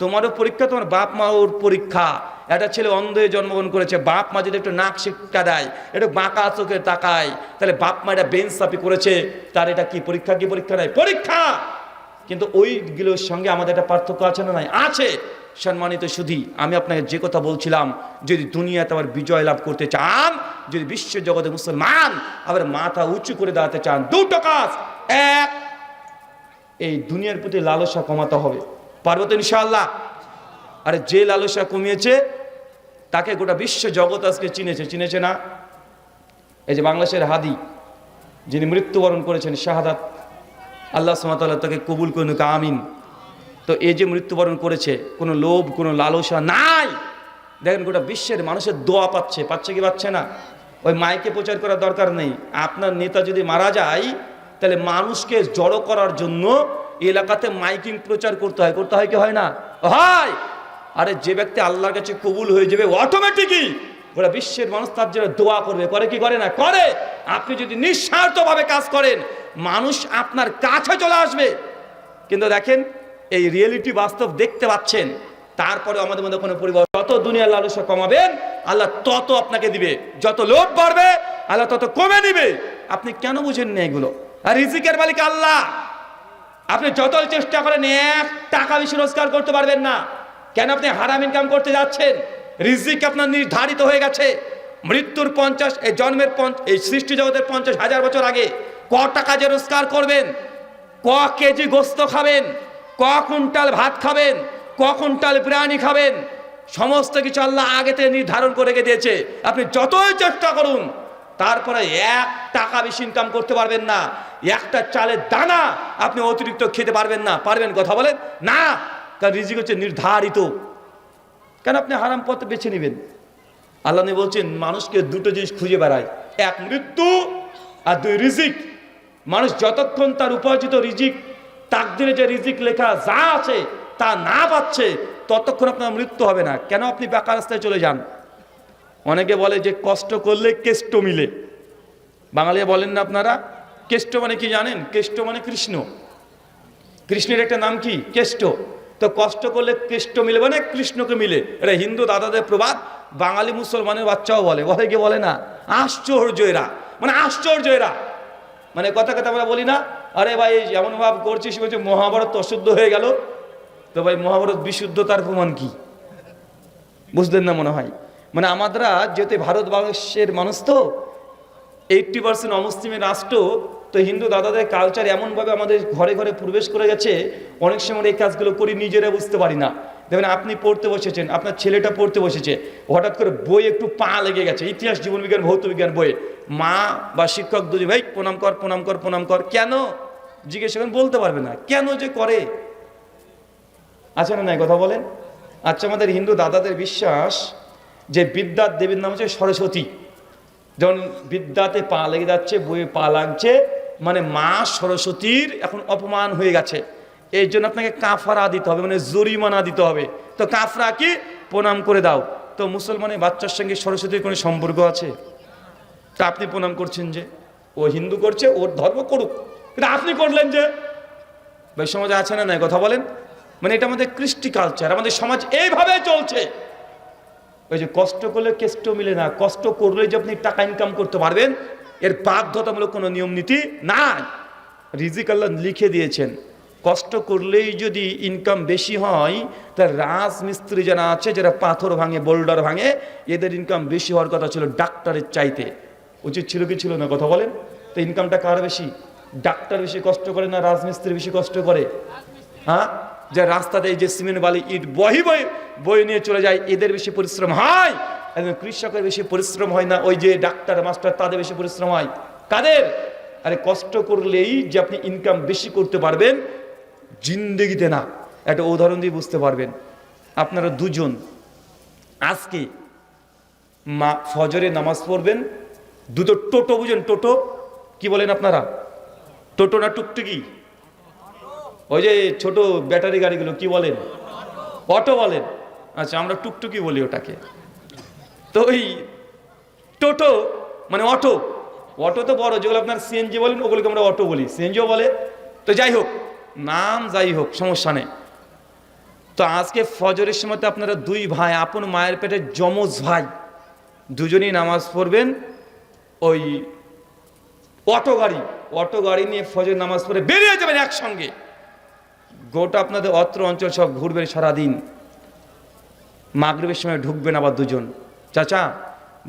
তোমারও পরীক্ষা, তোমার বাপ মার পরীক্ষা। একটা ছেলে অন্ধ হয়ে জন্মগ্রহণ করেছে, বাপ মা যদি একটু নাক শিক্ষা দেয়, একটু বাঁকা চোখে তাকায়, তাহলে বাপ মা এটা বেঞ্চাপি করেছে, তার এটা কি পরীক্ষা? কি পরীক্ষা? নাই, পরীক্ষা। কিন্তু ওইগুলোর সঙ্গে আমাদের একটা পার্থক্য আছে না? নাই, আছে। সম্মানিত সুধী, আমি আপনাকে যে কথা বলছিলাম, যদি দুনিয়াতে আবার বিজয় লাভ করতে চান, যদি বিশ্ব জগতে মুসলমান আবার মাথা উঁচু করে দাঁড়াতে চান, দুটো কাজ। এক, এই দুনিয়ার প্রতি লালসা কমাতে হবে। পারবো তো ইনশাআল্লাহ? আরে যে লালসা কমিয়েছে তাকে গোটা বিশ্ব জগৎ আজকে চিনেছে না? এই যে বাংলাদেশের হাদি, যিনি মৃত্যুবরণ করেছেন, শাহাদাত, আল্লাহ সুবহানাহু ওয়া তাআলা তাকে কবুল করুন, আমিন। তো এই যে মৃত্যুবরণ করেছে, কোনো লোভ, কোনো লালসা নাই। দেখেন গোটা বিশ্বের মানুষের দোয়া পাচ্ছে, পাচ্ছে কি পাচ্ছে না? ওই মাইকে প্রচার করার দরকার নেই। আপনার নেতা যদি মারা যায়, তাহলে মানুষকে জড়ো করার জন্য এলাকাতে মাইকিং প্রচার করতে হয় কি হয় না? হয়। আরে যে ব্যক্তি আল্লাহর কাছে কবুল হয়ে যাবে, অটোমেটিকই গোটা বিশ্বের মানুষ তার জন্য দোয়া করবে, করে কি করে না? করে। আপনি যদি নিঃস্বার্থভাবে কাজ করেন, মানুষ আপনার কাছে চলে আসবে। কিন্তু দেখেন, এই রিয়েলিটি বাস্তব দেখতে পাচ্ছেন, তারপরে আমাদের মধ্যে কোনো পরিবর্তন। যত দুনিয়ার লালসা কমাবেন, আল্লাহ তত আপনাকে দিবে। যত লোভ বাড়বে, আল্লাহ তত কমে দিবে। আপনি কেন বুঝেন না এগুলো? আর রিজিকের মালিক আল্লাহ। আপনি যত চেষ্টা করেন 1 টাকা বেশি রোজগার করতে পারবেন না। কেন? আপনি হারাম ইনকাম করতে যাচ্ছেন। রিজিক আপনার নির্ধারিত হয়ে গেছে। মৃত্যুর 50, এই জন্মের এই সৃষ্টি জগতের 50,000 বছর আগে ক টাকা যে রোজগার করবেন, ক কেজি গোস্ত খাবেন, ক কুইন্টাল ভাত খাবেন, ক কুইন্টাল বিরিয়ানি খাবেন, সমস্ত কিছু আল্লাহ আগে থেকে নির্ধারণ করে রেখে দিয়েছে। আপনি যতই চেষ্টা করুন, তারপরে 1 টাকা বেশি ইনকাম করতে পারবেন না। একটা চালের দানা আপনি অতিরিক্ত খেতে পারবেন না। পারবেন? কথা বলেন না। কারণ রিজিক হচ্ছে নির্ধারিত। কেন আপনি হারাম পথ বেছে নেবেন? আল্লাহ বলছেন মানুষকে দুটো জিনিস খুঁজে বেড়ায়, 1 মৃত্যু, আর 2 রিজিক। মানুষ যতক্ষণ তার উপার্জিত রিজিক, তাকদিরে যে রিজিক লেখা যা আছে তা না পাচ্ছে, ততক্ষণ আপনার মৃত্যু হবে না। কেন? আপনি বাঁকা রাস্তায় চলে যান। অনেকে বলে যে কষ্ট করলে কেষ্ট মিলে। বাঙালি বলেন না আপনারা? কেষ্ট মানে কি জানেন? কেষ্ট মানে কৃষ্ণ। কৃষ্ণের একটা নাম কি? কেষ্ট। তো কষ্ট করলে কেষ্ট মিলে মানে কৃষ্ণকে মিলে। এটা হিন্দু দাদাদের প্রবাদ, বাঙালি মুসলমানের বাচ্চাও বলে কি বলে না? আশ্চর্য এরা, মানে আশ্চর্য এরা। মানে কথা আমরা বলি না, আরে ভাই এমন ভাব করছিস, বলছে মহাভারত অশুদ্ধ হয়ে গেল। তো ভাই মহাভারত বিশুদ্ধতার প্রমাণ কি? বুঝলেন না মনে হয়। মানে আমরা যেহেতু ভারতবর্ষের মানুষ তো 80% অমুসলিমের রাষ্ট্র, তো হিন্দু দাদাদের কালচার এমনভাবে আমাদের ঘরে ঘরে প্রবেশ করে গেছে, অনেক সময় এই কাজগুলো করি নিজেরা বুঝতে পারি না। দেখবেন আপনি পড়তে বসেছেন, আপনার ছেলেটা পড়তে বসেছে, হঠাৎ করে বই একটু পা লেগে গেছে, ইতিহাস, জীবনবিজ্ঞান, ভৌতবিজ্ঞান বইয়ে, মা বা শিক্ষক দুজি ভাই প্রণাম কর প্রণাম কর প্রণাম কর, কেন জিজ্ঞেস করেন বলতে পারবে না, কেন যে করে। আচ্ছা না, কথা বলেন। আচ্ছা, আমাদের হিন্দু দাদাদের বিশ্বাস যে বিদ্যার দেবীর নাম হচ্ছে সরস্বতী। যখন বিদ্যাতে পা লেগে যাচ্ছে, বইয়ে পা লাগছে, মানে মা সরস্বতীর এখন অপমান হয়ে গেছে, এই জন্য আপনাকে কাফারা দিতে হবে, মানে জরিমানা দিতে হবে। তো কাফরা কি? প্রণাম করে দাও। তো মুসলমানের বাচ্চার সঙ্গে সরস্বতীর কোনো সম্পর্ক আছে? তা আপনি প্রণাম করছেন যে, ও হিন্দু করছে, ওর ধর্ম করুক, কিন্তু আপনি করলেন যে। ভাই সমাজে আছে না নাই, কথা বলেন। মানে এটা আমাদের কৃষ্টি কালচার, আমাদের সমাজ এইভাবে চলছে। ওই যে কষ্ট করলে কেষ্ট মিলে না, কষ্ট করলে যে আপনি টাকা ইনকাম করতে পারবেন এর বাধ্যতামূলক কোনো নিয়ম নীতি নাই। রিজিক আল্লাহ লিখে দিয়েছেন, কষ্ট করলেই যদি ইনকাম বেশি হয়, তার রাজমিস্ত্রি যারা আছে, যারা পাথর ভাঙে, বোল্ডার ভাঙে, এদের ইনকাম বেশি হওয়ার কথা ছিল ডাক্তারের চাইতে। উচিত ছিল কি ছিল না, কথা বলেন। তো ইনকামটা কার বেশি? ডাক্তার বেশি কষ্ট করে না রাজমিস্ত্রি বেশি কষ্ট করে? হ্যাঁ, যে রাস্তাতে এই যে সিমেন্ট বালি ইট বই নিয়ে চলে যায়, এদের বেশি পরিশ্রম হয়। একজন কৃষকের বেশি পরিশ্রম হয় না? ওই যে ডাক্তার মাস্টার তাদের বেশি পরিশ্রম হয়। কাদের? আরে কষ্ট করলেই যে আপনি ইনকাম বেশি করতে পারবেন জিন্দেগিতে না। একটা উদাহরণ দিয়ে বুঝতে পারবেন। আপনারা দুজন আজকে ফজরে নামাজ পড়বেন, দুটো টোটো, বুঝেন টোটো কি বলেন আপনারা? টোটো না টুকটুকি? ওই যে ছোট ব্যাটারি গাড়িগুলো কি বলেন? অটো বলেন। আচ্ছা, আমরা টুকটুকি বলি ওটাকে। তো ওই টোটো মানে অটো, অটো তো বড়, যেগুলো আপনার সিএনজি বলেন ওগুলোকে আমরা অটো বলি, সিএনজিও বলে। তো যাই হোক, নাম যাই হোক, সমস্যা নেই। তো আজকে ফজরের সময় তো আপনারা দুই ভাই, আপন মায়ের পেটে যমজ ভাই, দুজনেই নামাজ পড়বেন ওই অটো গাড়ি নিয়ে ফজর নামাজ পড়ে বেরিয়ে যাবেন একসঙ্গে। গোটা আপনাদের অত্র অঞ্চল সব ঘুরবেন সারাদিন, মাগরিবের সময় ঢুকবেন আবার দুজন। চাচা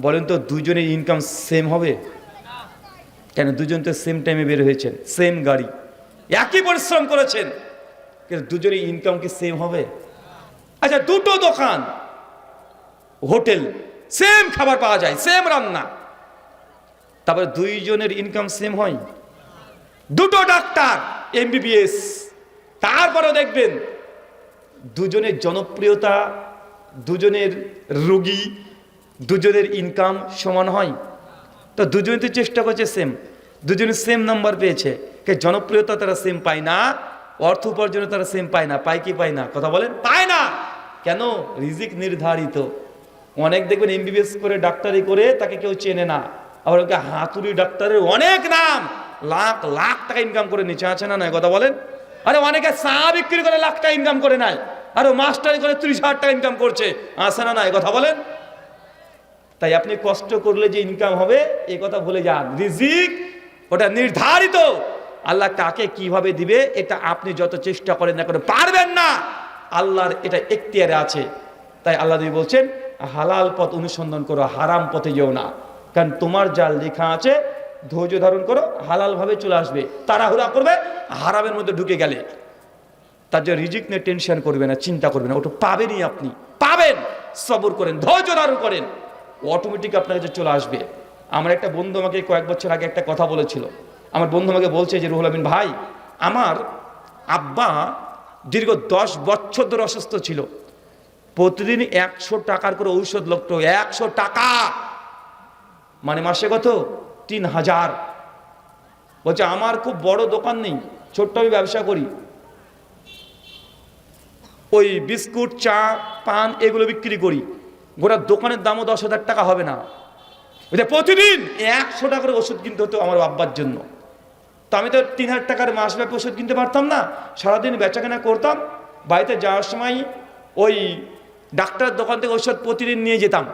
বলেন তো, দুজনের ইনকাম সেম হবে? কেন? দুজন তো সেম টাইমে বের হয়েছেন, সেম গাড়ি, একই পরিশ্রম করেছেন, কিন্তু দুজনের ইনকাম কি সেম হবে? আচ্ছা, দুটো দোকান, হোটেল, সেম খাবার পাওয়া যায়, সেম রান্না, তারপরে দুইজনের ইনকাম সেম হয়? দুটো ডাক্তার এমবিবিএস, তারপরে দেখবেন দুজনের জনপ্রিয়তা, দুজনের রোগী, দুজনের ইনকাম সমান হয়? তো দুজনে তো চেষ্টা করছে সেম, দুজনে সেম নাম্বার পেয়েছে, জনপ্রিয়তা তারা সেম পায় না, অর্থ উপার্জনে তারা সেম পায় না। পায় কি পায় না, কথা বলেন? পায় না। কেন? রিজিক নির্ধারিত। অনেক দেখবেন এমবিবিএস করে ডাক্তারি করে তাকে কেউ চেনে না, আবার ওকে হাতুড়ি ডাক্তারের অনেক নাম, লাখ লাখ টাকা ইনকাম করে নিচে, আছে না নয়, কথা বলেন? আরে অনেকে চা বিক্রি করে লাখ টাকা ইনকাম করে নাই, আর মাস্টারি করে 30,000 টাকা ইনকাম করছে, আছে না নয়, কথা বলেন? তাই আপনি কষ্ট করলে যে ইনকাম হবে এই কথা ভুলে যান। রিজিক ওটা নির্ধারিত, আল্লাহ কাকে কিভাবে দিবে এটা আপনি যত চেষ্টা করেন না করে পারবেন না, আল্লাহর এটা এখতিয়ারে আছে। তাই আল্লাহ নবী বলছেন, হালাল পথ অনুসন্ধান করো, হারাম পথে যেও না, কারণ তোমার যা লেখা আছে ধৈর্য ধারণ করো, হালাল ভাবে চলে আসবে। তাড়াহুড়া করবে হারামের মধ্যে ঢুকে গেলে, তার যে রিজিক নিয়ে টেনশন করবে না, চিন্তা করবে না, ওটা পাবেনই, আপনি পাবেন। সবর করেন, ধৈর্য ধারণ করেন, অটোমেটিক আপনার কাছে চলে আসবে। আমার একটা বন্ধু আমাকে কয়েক বছর আগে একটা কথা বলেছিল। আমার বন্ধু আমাকে বলছে যে, রুহুল আমিন ভাই, আমার আব্বা দীর্ঘ 10 বছর ধরে অসুস্থ ছিল, প্রতিদিন 100 টাকার করে ঔষধ লাগতো, 100 টাকা, মানে মাসে কত? 3000। বলছে আমার খুব বড় দোকান নেই, ছোট্ট আমি ব্যবসা করি, ওই বিস্কুট, চা, পান এগুলো বিক্রি করি, গোটা দোকানের দামও 10,000 টাকা হবে না। প্রতিদিন 100 টাকার ওষুধ কিনতে হতো আমার আব্বার জন্য। তো আমি তো 3,000 টাকার মাসব্যাপী ওষুধ কিনতে পারতাম না, সারাদিন বেচাকেনা করতাম, বাড়িতে যাওয়ার সময় ওই ডাক্তারের দোকান থেকে ওষুধ প্রতিদিন নিয়ে যেতাম।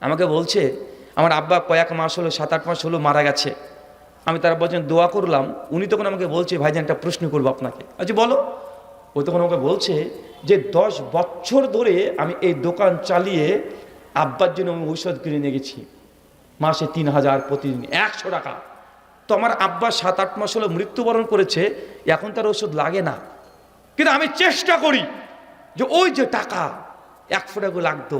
আমাকে বলছে, আমার আব্বা কয়েক মাস হলো, 7-8 মাস হলো মারা গেছে। আমি তারা বলছেন দোয়া করলাম, উনি তখন আমাকে বলছে, ভাইজান একটা প্রশ্ন করবো আপনাকে। আচ্ছা বলো। ও তখন ওকে বলছে যে 10 বছর ধরে আমি এই দোকান চালিয়ে আব্বার জন্য আমি ঔষধ কিনে নিয়ে গেছি, মাসে 3000 প্রতিদিন 100 টাকা। তো আমার আব্বা 7-8 মাস হলো মৃত্যুবরণ করেছে, এখন তার ওষুধ লাগে না, কিন্তু আমি চেষ্টা করি যে ওই যে টাকা 100 টাকা লাগতো,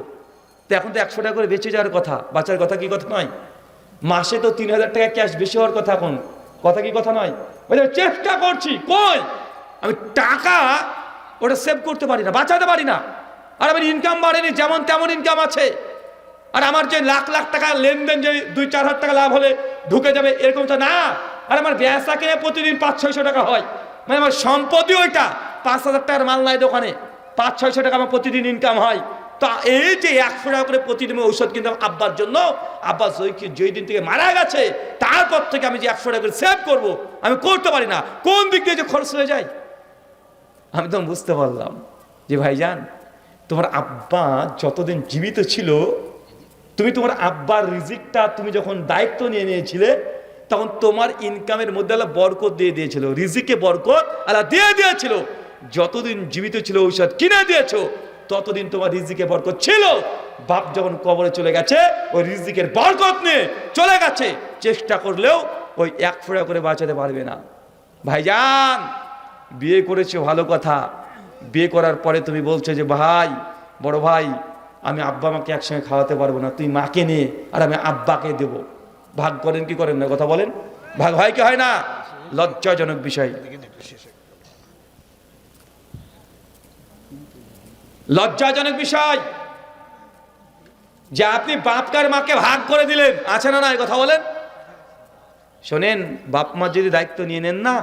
তো এখন তো 100 টাকা করে বেঁচে যাওয়ার কথা, বাঁচার কথা কি কথা নয়? মাসে তো 3000 টাকা ক্যাশ বেশি হওয়ার কথা, এখন কথা কি কথা নয়? চেষ্টা করছি, কই আমি টাকা ওটা সেভ করতে পারি না, বাঁচাতে পারি না। আর আমার ইনকাম বাড়েনি, যেমন তেমন ইনকাম আছে। আর আমার যে লাখ লাখ টাকা লেনদেন, যে 2-4 হাজার টাকা লাভ হলে ঢুকে যাবে এরকম তো না। আর আমার ব্যবসা কিনে প্রতিদিন 500-600 টাকা হয়, মানে আমার সম্পত্তি ওইটা 5000 টাকার মাল নাই দোকানে, 500-600 টাকা আমার প্রতিদিন ইনকাম হয়। তো এই যে 100 টাকা করে প্রতিদিন ঔষধ কিনতাম আব্বার জন্য, আব্বা যেই দিন থেকে মারা গেছে তারপর থেকে আমি যে 100 টাকা করে সেভ করবো আমি করতে পারি না, কোন দিক দিয়ে যে খরচ হয়ে যায়। আমি তখন বুঝতে পারলাম যে ভাইজান, তোমার আব্বা যতদিন জীবিত ছিল, তুমি তোমার আব্বার রিজিকটা তুমি যখন দায়িত্ব নিয়ে নিয়েছিলে, তখন তোমার ইনকামের মধ্যে আল্লাহ বরকত দিয়ে দিয়েছিল, রিজিকে বরকত আল্লাহ দিয়ে দিয়েছিল। যতদিন জীবিত ছিল ঔষধ কিনে দিয়েছো, ততদিন তোমার রিজিকে বরকত ছিল। বাপ যখন কবরে চলে গেছে, ওই রিজিকের বরকত নিয়ে চলে গেছে, চেষ্টা করলেও ওই 100 টাকা করে বাঁচাতে পারবে না। ভাইজান, বিয়ে করেছো ভালো কথা, বিয়ে করার পরে তুমি বলছো যে ভাই, বড় ভাই, আমি আব্বা মাকে একসঙ্গে খাওয়াতে পারবো না, তুই মাকে নে আর আমি আব্বাকে দেব। ভাগ করেন কি করেন না, কথা বলেন? ভাগ হয় কি হয় না? লজ্জাজনক বিষয়, লজ্জাজনক বিষয় যে আপনি বাপকার মাকে ভাগ করে দিলেন, আছে না নাই, কথা বলেন? শোনেন, বাপ মা যদি দায়িত্ব নিয়ে নেন না,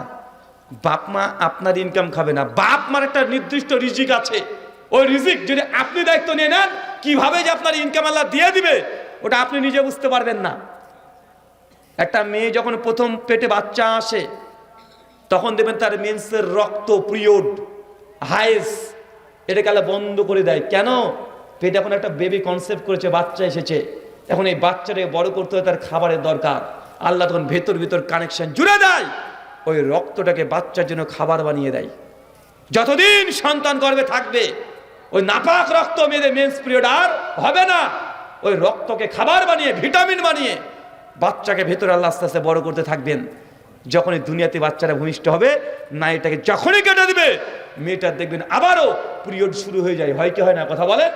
বাপ মা আপনার ইনকাম খাবে না, বাপ মার একটা নির্দিষ্ট রিজিক আছে, ওই রিজিক যদি আপনি দায়িত্ব নিয়ে নেন, কিভাবে যে আপনার ইনকাম আল্লাহ দিয়ে দিবে ওটা আপনি নিজে বুঝতে পারবেন না। একটা মেয়ে যখন প্রথম পেটে বাচ্চা আসে, তখন দেখবেন তার মেন্সের রক্ত, পিরিয়ড, হাইস, এটাকে আল্লাহ বন্ধ করে দেয়। কেন? পেটে এখন একটা বেবি কনসেপ্ট করেছে, বাচ্চা এসেছে, এখন এই বাচ্চাটাকে বড় করতে হয়, তার খাবারের দরকার। আল্লাহ তখন ভেতর কানেকশন জুড়ে দেয়, ওই রক্তটাকে বাচ্চার জন্য খাবার বানিয়ে দেয়। যতদিন সন্তান গর্ভে থাকবে, ওই নাপাক রক্ত মেয়েদের মেন্স পিরিয়ড আর হবে না। ওই রক্তকে খাবার বানিয়ে, ভিটামিন বানিয়ে বাচ্চাকে ভেতরে আল্লাহ আস্তে আস্তে বড় করতে থাকবেন। যখনই দুনিয়াতে বাচ্চারা ভূমিষ্ঠ হবে, নারীটাকে যখনই কেটে দিবে, মেয়েটার দেখবেন আবারও পিরিয়ড শুরু হয়ে যায়। হয় কি হয় না, কথা বলেন?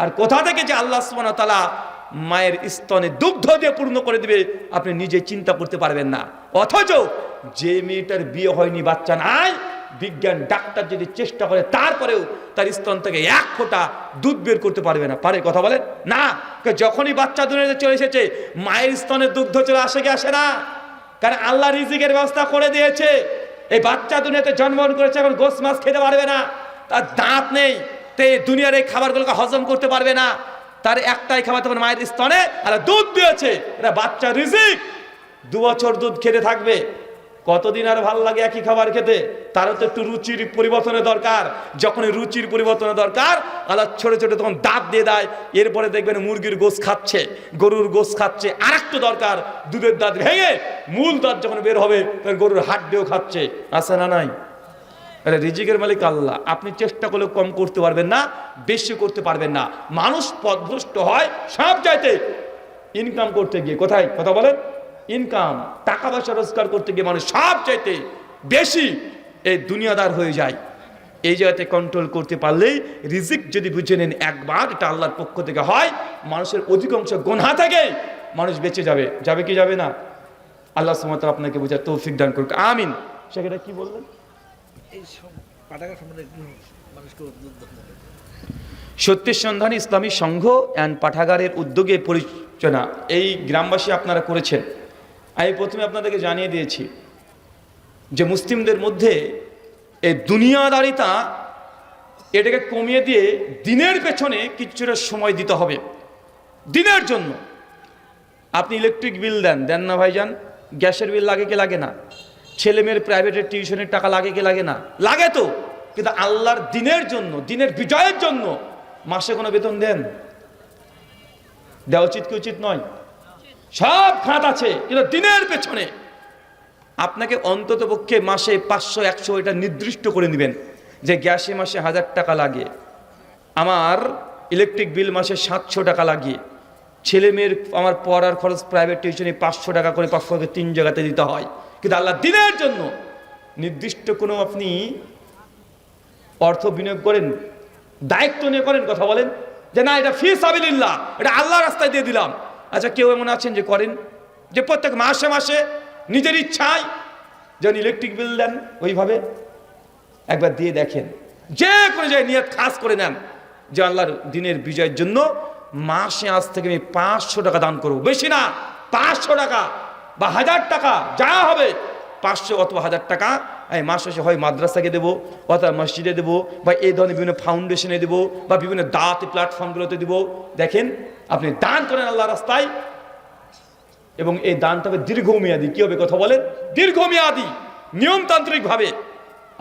আর কোথা থেকে যে আল্লাহ সুবহানাহু ওয়া তাআলা মায়ের স্তনে দুগ্ধ দিয়ে পূর্ণ করে দিবে আপনি নিজে চিন্তা করতে পারবেন না। অথচ যে মেয়েটার বিয়ে হয়নি, বাচ্চা নাই, বিজ্ঞান ডাক্তার যদি চেষ্টা করে, তারপরেও তার স্তন থেকে 1 ফোঁটা দুধ বের করতে পারবে না। পারে, কথা বলেন না? যখনই বাচ্চা দুনিয়াতে চলে এসেছে, মায়ের স্তনে দুগ্ধ চলে আসে কি আসে না? কারণ আল্লাহ রিজিকের ব্যবস্থা করে দিয়েছে। এই বাচ্চা দুনিয়াতে জন্মগ্রহণ করেছে, এখন গোশ মাছ খেতে পারবে না, তার দাঁত নেই, তে দুনিয়ার এই খাবারগুলোকে হজম করতে পারবে না। তার একটাই খাবার, তখন মায়ের স্তনে আর দুধ দিয়েছে, এটা বাচ্চা রিজিক। 2 বছর দুধ খেতে থাকবে, কতদিন আর ভাল লাগে একই খাবার খেতে? তারও তো একটু রুচির পরিবর্তনের দরকার। যখন রুচির পরিবর্তনের দরকার, আল্লাহ ছোট ছোট তখন দাঁত দিয়ে দেয়। এরপরে দেখবেন মুরগির গোশ খাচ্ছে, গরুর গোশ খাচ্ছে, আর একটু দরকার, দুধের দাঁত ভেঙে মূল দাঁত যখন বের হবে, গরুর হাড্ডিও খাচ্ছে। আছে না নাই? রিজিকের মালিক আল্লাহ। আপনি চেষ্টা করলে কম করতে পারবেন না, বেশি করতে পারবেন না। মানুষ পথভ্রষ্ট হয় সব চাইতে ইনকাম করতে গিয়ে। কোথায়, কথা বলেন? ইনকাম, টাকা পয়সা রোজগার করতে গিয়ে মানুষ সব চাইতে বেশি এই দুনিয়াদার হয়ে যায়। এই জায়গাতে কন্ট্রোল করতে পারলেই, রিজিক যদি বুঝে নেন একবার, এটা আল্লাহর পক্ষ থেকে হয়, মানুষের অধিকাংশ গুনাহ থেকে মানুষ বেঁচে যাবে। যাবে কি যাবে না? আল্লাহ সুবহানাহু ওয়া তাআলা আপনাকে বোঝার তৌফিক দান করুক, আমিন। সেটা কি বললেন? সত্যের সন্ধানী ইসলামী সংঘ অ্যান্ড পাঠাগারের উদ্যোগে পরিচালনা এই গ্রামবাসী আপনারা করেছেন। আমি প্রথমে আপনাদেরকে জানিয়ে দিয়েছি যে মুসলিমদের মধ্যে এই দুনিয়াদারিতা, এটাকে কমিয়ে দিয়ে দিনের পেছনে কিছুটা সময় দিতে হবে। দিনের জন্য আপনি ইলেকট্রিক বিল দেন না ভাইজান? গ্যাসের বিল লাগে কি লাগে না? ছেলে মেয়ের প্রাইভেটের টিউশনের টাকা লাগে কি লাগে না? লাগে তো। কিন্তু আল্লাহর দিনের জন্য, দিনের বিজয়ের জন্য মাসে কোনো বেতন দেন? দেওয়া উচিত কি উচিত নয়? সব খাত আছে, কিন্তু দিনের পেছনে আপনাকে অন্তত পক্ষে মাসে 500-100 এটা নির্দিষ্ট করে নেবেন যে গ্যাসে মাসে 1000 টাকা লাগে, আমার ইলেকট্রিক বিল মাসে 700 টাকা লাগে, ছেলে মেয়ের আমার পড়ার খরচ প্রাইভেট টিউশনে 500 টাকা করে 3 জায়গাতে দিতে হয়, কিন্তু আল্লাহ দিনের জন্য নির্দিষ্ট কোনো আপনি অর্থ বিনিয়োগ করেন, দায়িত্ব নিয়ে করেন, কথা বলেন যে না এটা ফি সাবিলিল্লাহ, এটা আল্লাহর রাস্তায় দিয়ে দিলাম। আচ্ছা কেউ এমন আছেন যে করেন যে প্রত্যেক মাসে মাসে নিজের ইচ্ছায় যেন ইলেকট্রিক বিল দেন, ওইভাবে একবার দিয়ে দেখেন, যে কোনো জায়গায় নিয়ত খাস করে নেন যে আল্লাহর দিনের বিজয়ের জন্য মাসে আজ থেকে আমি 500 টাকা দান করবো, বেশি না 500 টাকা বা 1000 টাকা যা হবে, 500 অথবা 1000 টাকা আমি মাস শেষে হয় মাদ্রাসাকে দেবো, অথবা মসজিদে দেবো, বা এই ধরনের বিভিন্ন ফাউন্ডেশনে দেবো, বা বিভিন্ন দাওয়াতি প্ল্যাটফর্মগুলোতে দেবো। দেখেন আপনি দান করেন আল্লাহ রাস্তায়, এবং এই দানটা হবে দীর্ঘমেয়াদী। কি হবে কথা বলেন? দীর্ঘমেয়াদী, নিয়মতান্ত্রিকভাবে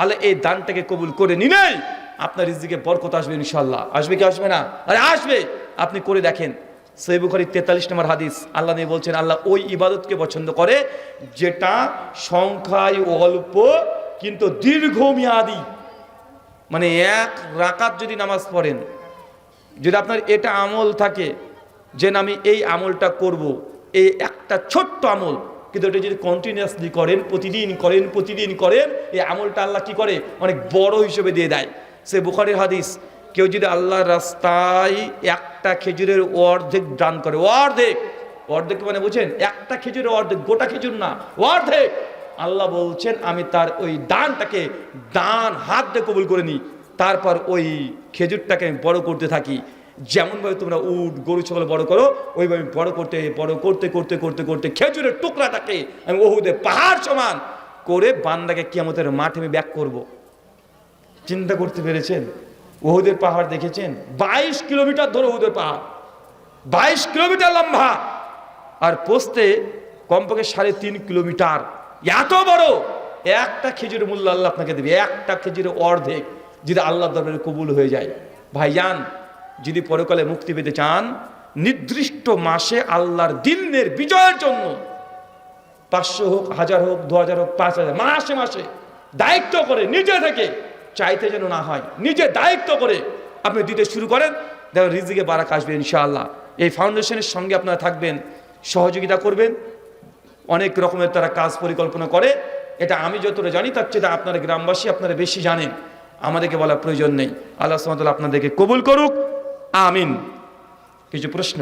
আল্লাহ এই দানটাকে কবুল করে নিলেই আপনার রিজিকে বরকত আসবে ইনশাআল্লাহ। আসবে কি আসবে না? আরে আসবে। আপনি করে দেখেন। সহিহ বুখারী 43 নম্বর হাদিস, আল্লাহ নিয়ে বলছেন আল্লাহ ওই ইবাদতকে পছন্দ করে যেটা সংখ্যায় অল্প কিন্তু দীর্ঘমেয়াদী। মানে 1 রাকাত যদি নামাজ পড়েন, যদি আপনার এটা আমল থাকে যে আমি এই আমলটা করব, এই একটা ছোট্ট আমল, কিন্তু এটা যদি কন্টিনিউয়াসলি করেন, প্রতিদিন করেন, এই আমলটা আল্লাহ কি করে অনেক বড় হিসেবে দিয়ে দেয়। সে বুখারীর হাদিস, কেউ যদি আল্লাহর রাস্তায় একটা খেজুরের অর্ধেক দান করে, অর্ধেক মানে বুঝেন, একটা খেজুরের অর্ধেক, গোটা খেজুর না, অর্ধেক, আল্লাহ বলছেন আমি তার ওই দানটাকে দান হাত দিয়ে কবুল করে নিই, তারপর ওই খেজুরটাকে আমি বড় করতে থাকি। যেমনভাবে তোমরা উট গরু ছাগল বড় করো, ওইভাবে বড় করতে খেজুরের টুকরাটাকে আমি উহুদের পাহাড় সমান করে বান্দাকে কিয়ামতের মাঠে আমি ব্যাক করব। চিন্তা করতে পেরেছেন? উহুদের পাহাড় দেখেছেন? 22 কিলোমিটার ধরে উহুদের পাহাড়, 22 কিলোমিটার লম্বা, আর পোস্তে কমপক্ষে 3.5 কিলোমিটার। এত বড় একটা খেজুরের মূল্য আল্লাহ আপনাকে দেবে, একটা খেজুরের অর্ধেক, যদি আল্লাহর দরবারে কবুল হয়ে যায়। ভাইজান, যদি পরকালে মুক্তি পেতে চান, নির্দিষ্ট মাসে আল্লাহর দিনের বিজয়ের জন্য 500 হোক, 1000 হোক, 2000 হোক, 5000, মাসে মাসে দায়িত্ব করে নিজে থেকে, চাইতে যেন না হয়, নিজে দায়িত্ব করে আপনি দিতে শুরু করেন, দেখেন রিজিকে বারাকা আসবে ইনশাআল্লাহ। এই ফাউন্ডেশনের সঙ্গে আপনারা থাকবেন, সহযোগিতা করবেন, অনেক রকমের তারা কাজ পরিকল্পনা করে। এটা আমি যতটা জানি তার চেয়ে আপনারা গ্রামবাসী আপনারা বেশি জানেন, আমাদেরকে বলার প্রয়োজন নেই। আল্লাহ সুবহানাহু ওয়া তাআলা আপনাদেরকে কবুল করুক, আমিন। কিছু প্রশ্ন?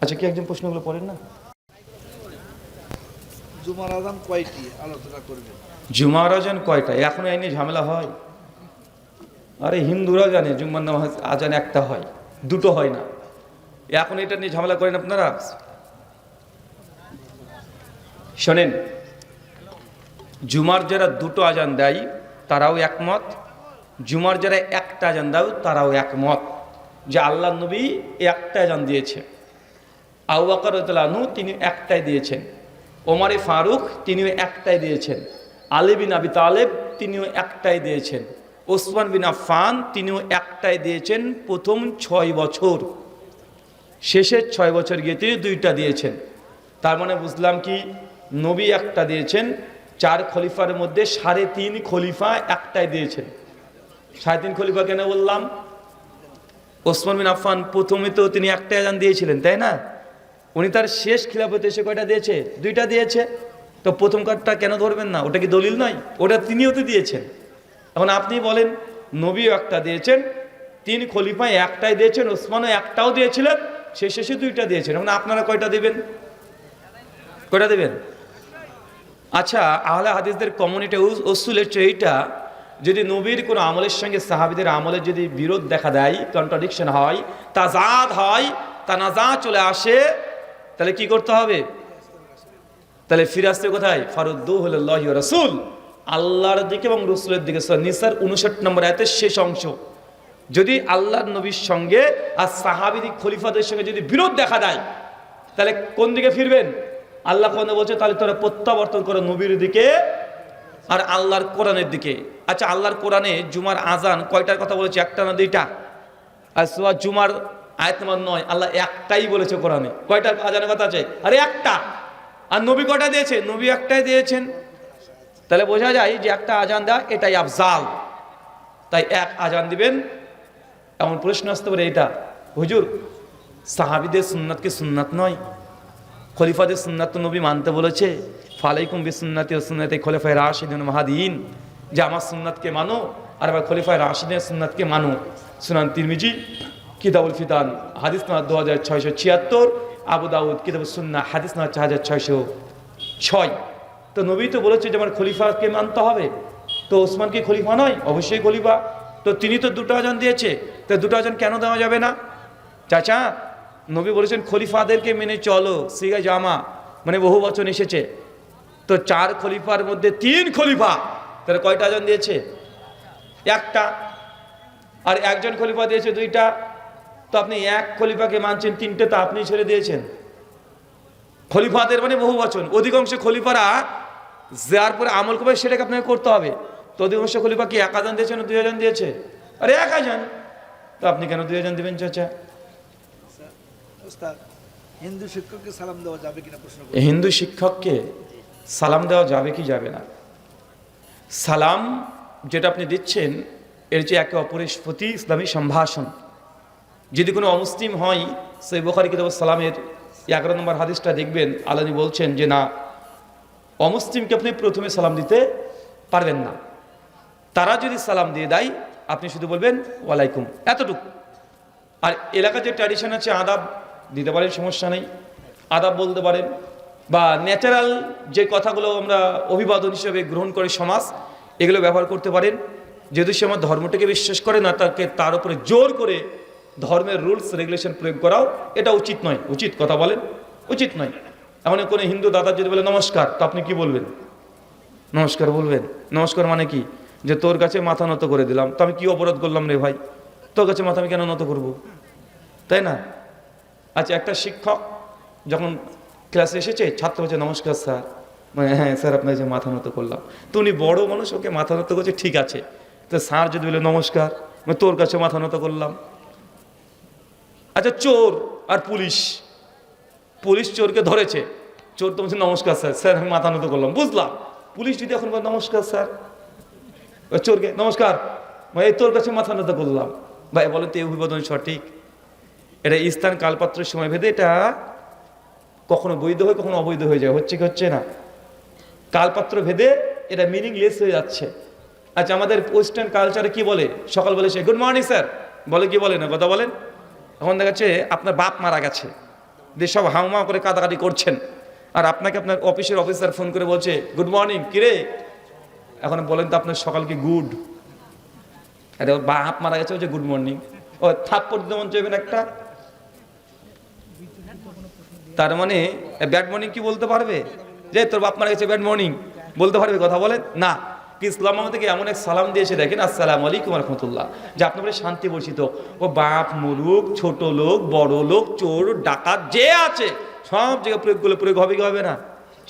আচ্ছা, কি একজন প্রশ্নগুলো পড়েন না? জুমার আযান কয়টি আলোচনা করবেন? জুমার আযান কয়টা? এখন এই নিয়ে ঝামেলা হয়। আরে হিন্দুরা জানে জুম্মার নামাজ আযান একটা হয়, দুটো হয় না। এখন এটা নিয়ে ঝামেলা করেন আপনারা। শোনেন, জুমার যারা দুটো আযান দেয় তারাও একমত, জুমার যারা একটা আযান দেয় তারাও একমত যে আল্লাহর নবী একটা আযান দিয়েছে। আবু বকর রাদিয়াল্লাহু আনহু তিনি একটাই দিয়েছেন, ওমর ফারুক তিনিও একটাই দিয়েছেন, আলী বিন আবি তালেব তিনিও একটাই দিয়েছেন, ওসমান বিন আফফান তিনিও একটাই দিয়েছেন প্রথম 6 বছর, শেষের 6 বছর গিয়ে তিনি 2টা দিয়েছেন। তার মানে বুঝলাম কি, নবী একটা দিয়েছেন, 4 খলিফার মধ্যে 3.5 খলিফা একটাই দিয়েছেন। 3.5 খলিফা কেন বললাম? ওসমান বিন আফফান প্রথমে তো তিনি একটা আযান দিয়েছিলেন, তাই না? উনি তার শেষ খিলাফতে এসে কয়টা দিয়েছে? 2টা দিয়েছে। তো প্রথম কার্ডটা কেন ধরবেন না? ওটা কি দলিল নয়? ওটা তিনিও তো দিয়েছেন। এখন আপনি বলেন, নবীও একটা দিয়েছেন, 3 খলিফা একটাই দিয়েছেন, ওসমানও একটাও দিয়েছিলেন, শেষে 2টা দিয়েছেন। এখন আপনারা কয়টা দেবেন? কয়টা দেবেন? আচ্ছা, আহলে হাদিসদের কমিউনিটি উসুল হচ্ছে এইটা, যদি নবীর কোনো আমলের সঙ্গে সাহাবীদের আমলের যদি বিরোধ দেখা দেয়, কন্ট্রাডিকশন হয়, তাজাদ হয়, তানাজা চলে আসে, তাহলে কি করতে হবে? তাহলে ফিরে আসতে কোথায়? ফারুদ্দুহু ইলাল্লাহি ওয়া রাসূল, আল্লাহর দিকে এবং রাসূলের দিকে। সূরা নিসার 59 নম্বর আয়াতের শেষ অংশ। যদি আল্লাহর নবীর সঙ্গে আর সাহাবীদের খলিফাদের সঙ্গে যদি বিরোধ দেখা দেয়, তাহলে কোন দিকে ফিরবেন? আল্লাহ কোরআনে বলছে তাহলে তোরা প্রত্যাবর্তন করো নবীর দিকে আর আল্লাহর কোরআনের দিকে। আচ্ছা, আল্লাহর কোরআনে জুমার আজান কয়টার কথা বলেছে? একটা না 2টা? আর সূরা জুমার আয়াত নম্বর 9 আল্লাহ একটাই বলেছে কোরআনে। কয়টার আজানের কথা আছে? আরে একটা। আর নবী কয়টা দিয়েছে? নবী একটাই দিয়েছেন। তাহলে বোঝা যায় যে একটা আজান দেওয়া এটাই আফজাল, তাই এক আজান দিবেন। এমন প্রশ্ন আসতে পারে, এটা হুজুর সাহাবিদের সুন্নাত কি সুন্নাত নয়? খলিফাদের সুন্নাত তো নবী মানতে বলেছে, ফালাইকুম বিসুন্নতি ওয়া সুন্নতি খলিফায়ে রাশিদিন মাহদিয়িন, যে আমার সুন্নাতকে মানো আর আবার খলিফায়ে রাশিদিনের সুন্নাতকে মানো। সুনান তিরমিজি কিতাবুল ফিতান হাদিস নম্বর 2676, আবু দাউদ কিতাবুস সুন্নাহ হাদিস নম্বর 4606। তো নবী তো বলেছে যে আমার খলিফাকে মানতে হবে। তো ওসমান কি খলিফা নয়? অবশ্যই খলিফা। তো তিনি তো দুটো আজান দিয়েছে, তো দুটো আজান কেন দেওয়া যাবে না? চাচা, নবী বলেছেন খলিফাদেরকে মেনে চলো, সিগা জামা, মানে বহু বচন এসেছে। তো 4 খলিফার মধ্যে 3 খলিফা, তাহলে কয়টা আজান দিয়েছে? একটা। আর একজন খলিফা দিয়েছে 2টা। তো আপনি এক খলিফাকে মানছেন, 3টে তো আপনি ছেড়ে দিয়েছেন। খলিফাদের মানে বহু বচন, অধিকাংশ খলিফারা যার পরে আমল করবে সেটাকে আপনাকে করতে হবে। তো অধিকাংশ খলিফা কি 1 আজান দিয়েছে না 2 আজান দিয়েছে? আরে 1 আজান। তো আপনি কেন 2 আজান দিবেন চাচা? ওস্তাদ, হিন্দু শিক্ষককে সালাম দেওয়া যাবে কিনা প্রশ্ন করুন। হিন্দু শিক্ষককে সালাম দেওয়া যাবে কি যাবে না? সালাম যেটা আপনি দিচ্ছেন, এর যে একে অপরের প্রতি ইসলামী সম্ভাষণ। যদি কোনো অমুসলিম হয়, সহিহ বুখারী কিতাবুস সালামের 11 নম্বর হাদিসটা দেখবেন, আল্লাহ বলছেন যে না, অমুসলিমকে আপনি প্রথমে সালাম দিতে পারবেন না। তারা যদি সালাম দিয়ে দেয়, আপনি শুধু বলবেন ওয়ালাইকুম, এতটুকু। আর এলাকার যে ট্র্যাডিশন আছে, আদাব দিতে পারেন, সমস্যা নেই, আদাব বলতে পারেন, বা ন্যাচারাল যে কথাগুলো আমরা অভিবাদন হিসেবে গ্রহণ করে সমাজ, এগুলো ব্যবহার করতে পারেন। যদি সে আমার ধর্মটাকে বিশ্বাস করে না, তাকে তার উপরে জোর করে ধর্মের রুলস রেগুলেশন প্রয়োগ করাও এটা উচিত নয়। উচিত কথা বলেন, উচিত নয়। এমন কোনো হিন্দু দাদা যদি বলে নমস্কার, তো আপনি কি বলবেন? নমস্কার বলবেন। নমস্কার মানে কি? যে তোর কাছে মাথা নত করে দিলাম, তো আমি কি অপরাধ করলাম রে ভাই? তোর কাছে মাথা আমি কেন নত করব? তাই না? আচ্ছা, একটা শিক্ষক যখন ক্লাসে এসেছে, ছাত্র বলছে নমস্কার স্যার, মানে হ্যাঁ স্যার আপনার যে মাথা নত করলাম। তো উনি বড় মানুষ, ওকে মাথা নত করছে, ঠিক আছে। তো স্যার যদি বলে নমস্কার, মানে তোর কাছে মাথা নত করলাম। আচ্ছা, চোর আর পুলিশ, পুলিশ চোরকে ধরেছে, চোর তো বলছে নমস্কার স্যার, স্যার আমি মাথা নত করলাম, বুঝলাম। পুলিশ যদি এখন বলে নমস্কার স্যার, চোরকে নমস্কার, ভাই তোর কাছে মাথা নত করলাম, ভাই বলেন তো এই অভিবাদন সঠিক? এটা স্থান কালপাত্রের সময় ভেদে এটা কখনো বৈধ হয়, কখনো অবৈধ হয়ে যায়। হচ্ছে কি হচ্ছে না? কালপাত্র ভেদে এটা মিনিংলেস হয়ে যাচ্ছে। আচ্ছা, আমাদের ওয়েস্টার্ন কালচারে কি বলে? সকাল বলে সে গুড মর্নিং স্যার, বলে কি বলে না? কথা বলেন। এখন দেখা যাচ্ছে আপনার বাপ মারা গেছে, যে সব হাউমা করে কাদাকাটি করছেন, আর আপনাকে আপনার অফিসের অফিসার ফোন করে বলছে গুড মর্নিং, কিরে এখন বলেন তো আপনার সকাল কি গুড? আরে বাপ মারা গেছে, বলছে গুড মর্নিং। ও থাপ্পড় দিতে মন চাইবেন একটা। তার মানে ব্যাড মর্নিং কি বলতে পারবে? যে তোর বাপ মারা গেছে ব্যাড মর্নিং বলতে পারবে? কথা বলেন না। ইসলাম আমাদেরকে এমন এক সালাম দিয়েছে, দেখেন, আসসালামু আলাইকুম রাহমাতুল্লাহ, যে আপনার শান্তি বর্ষিত। ও বাপ মুরুক, ছোট লোক, বড় লোক, চোর ডাকাত যে আছে সব জায়গায় প্রয়োগ করলে প্রয়োগ হবে কি হবে না?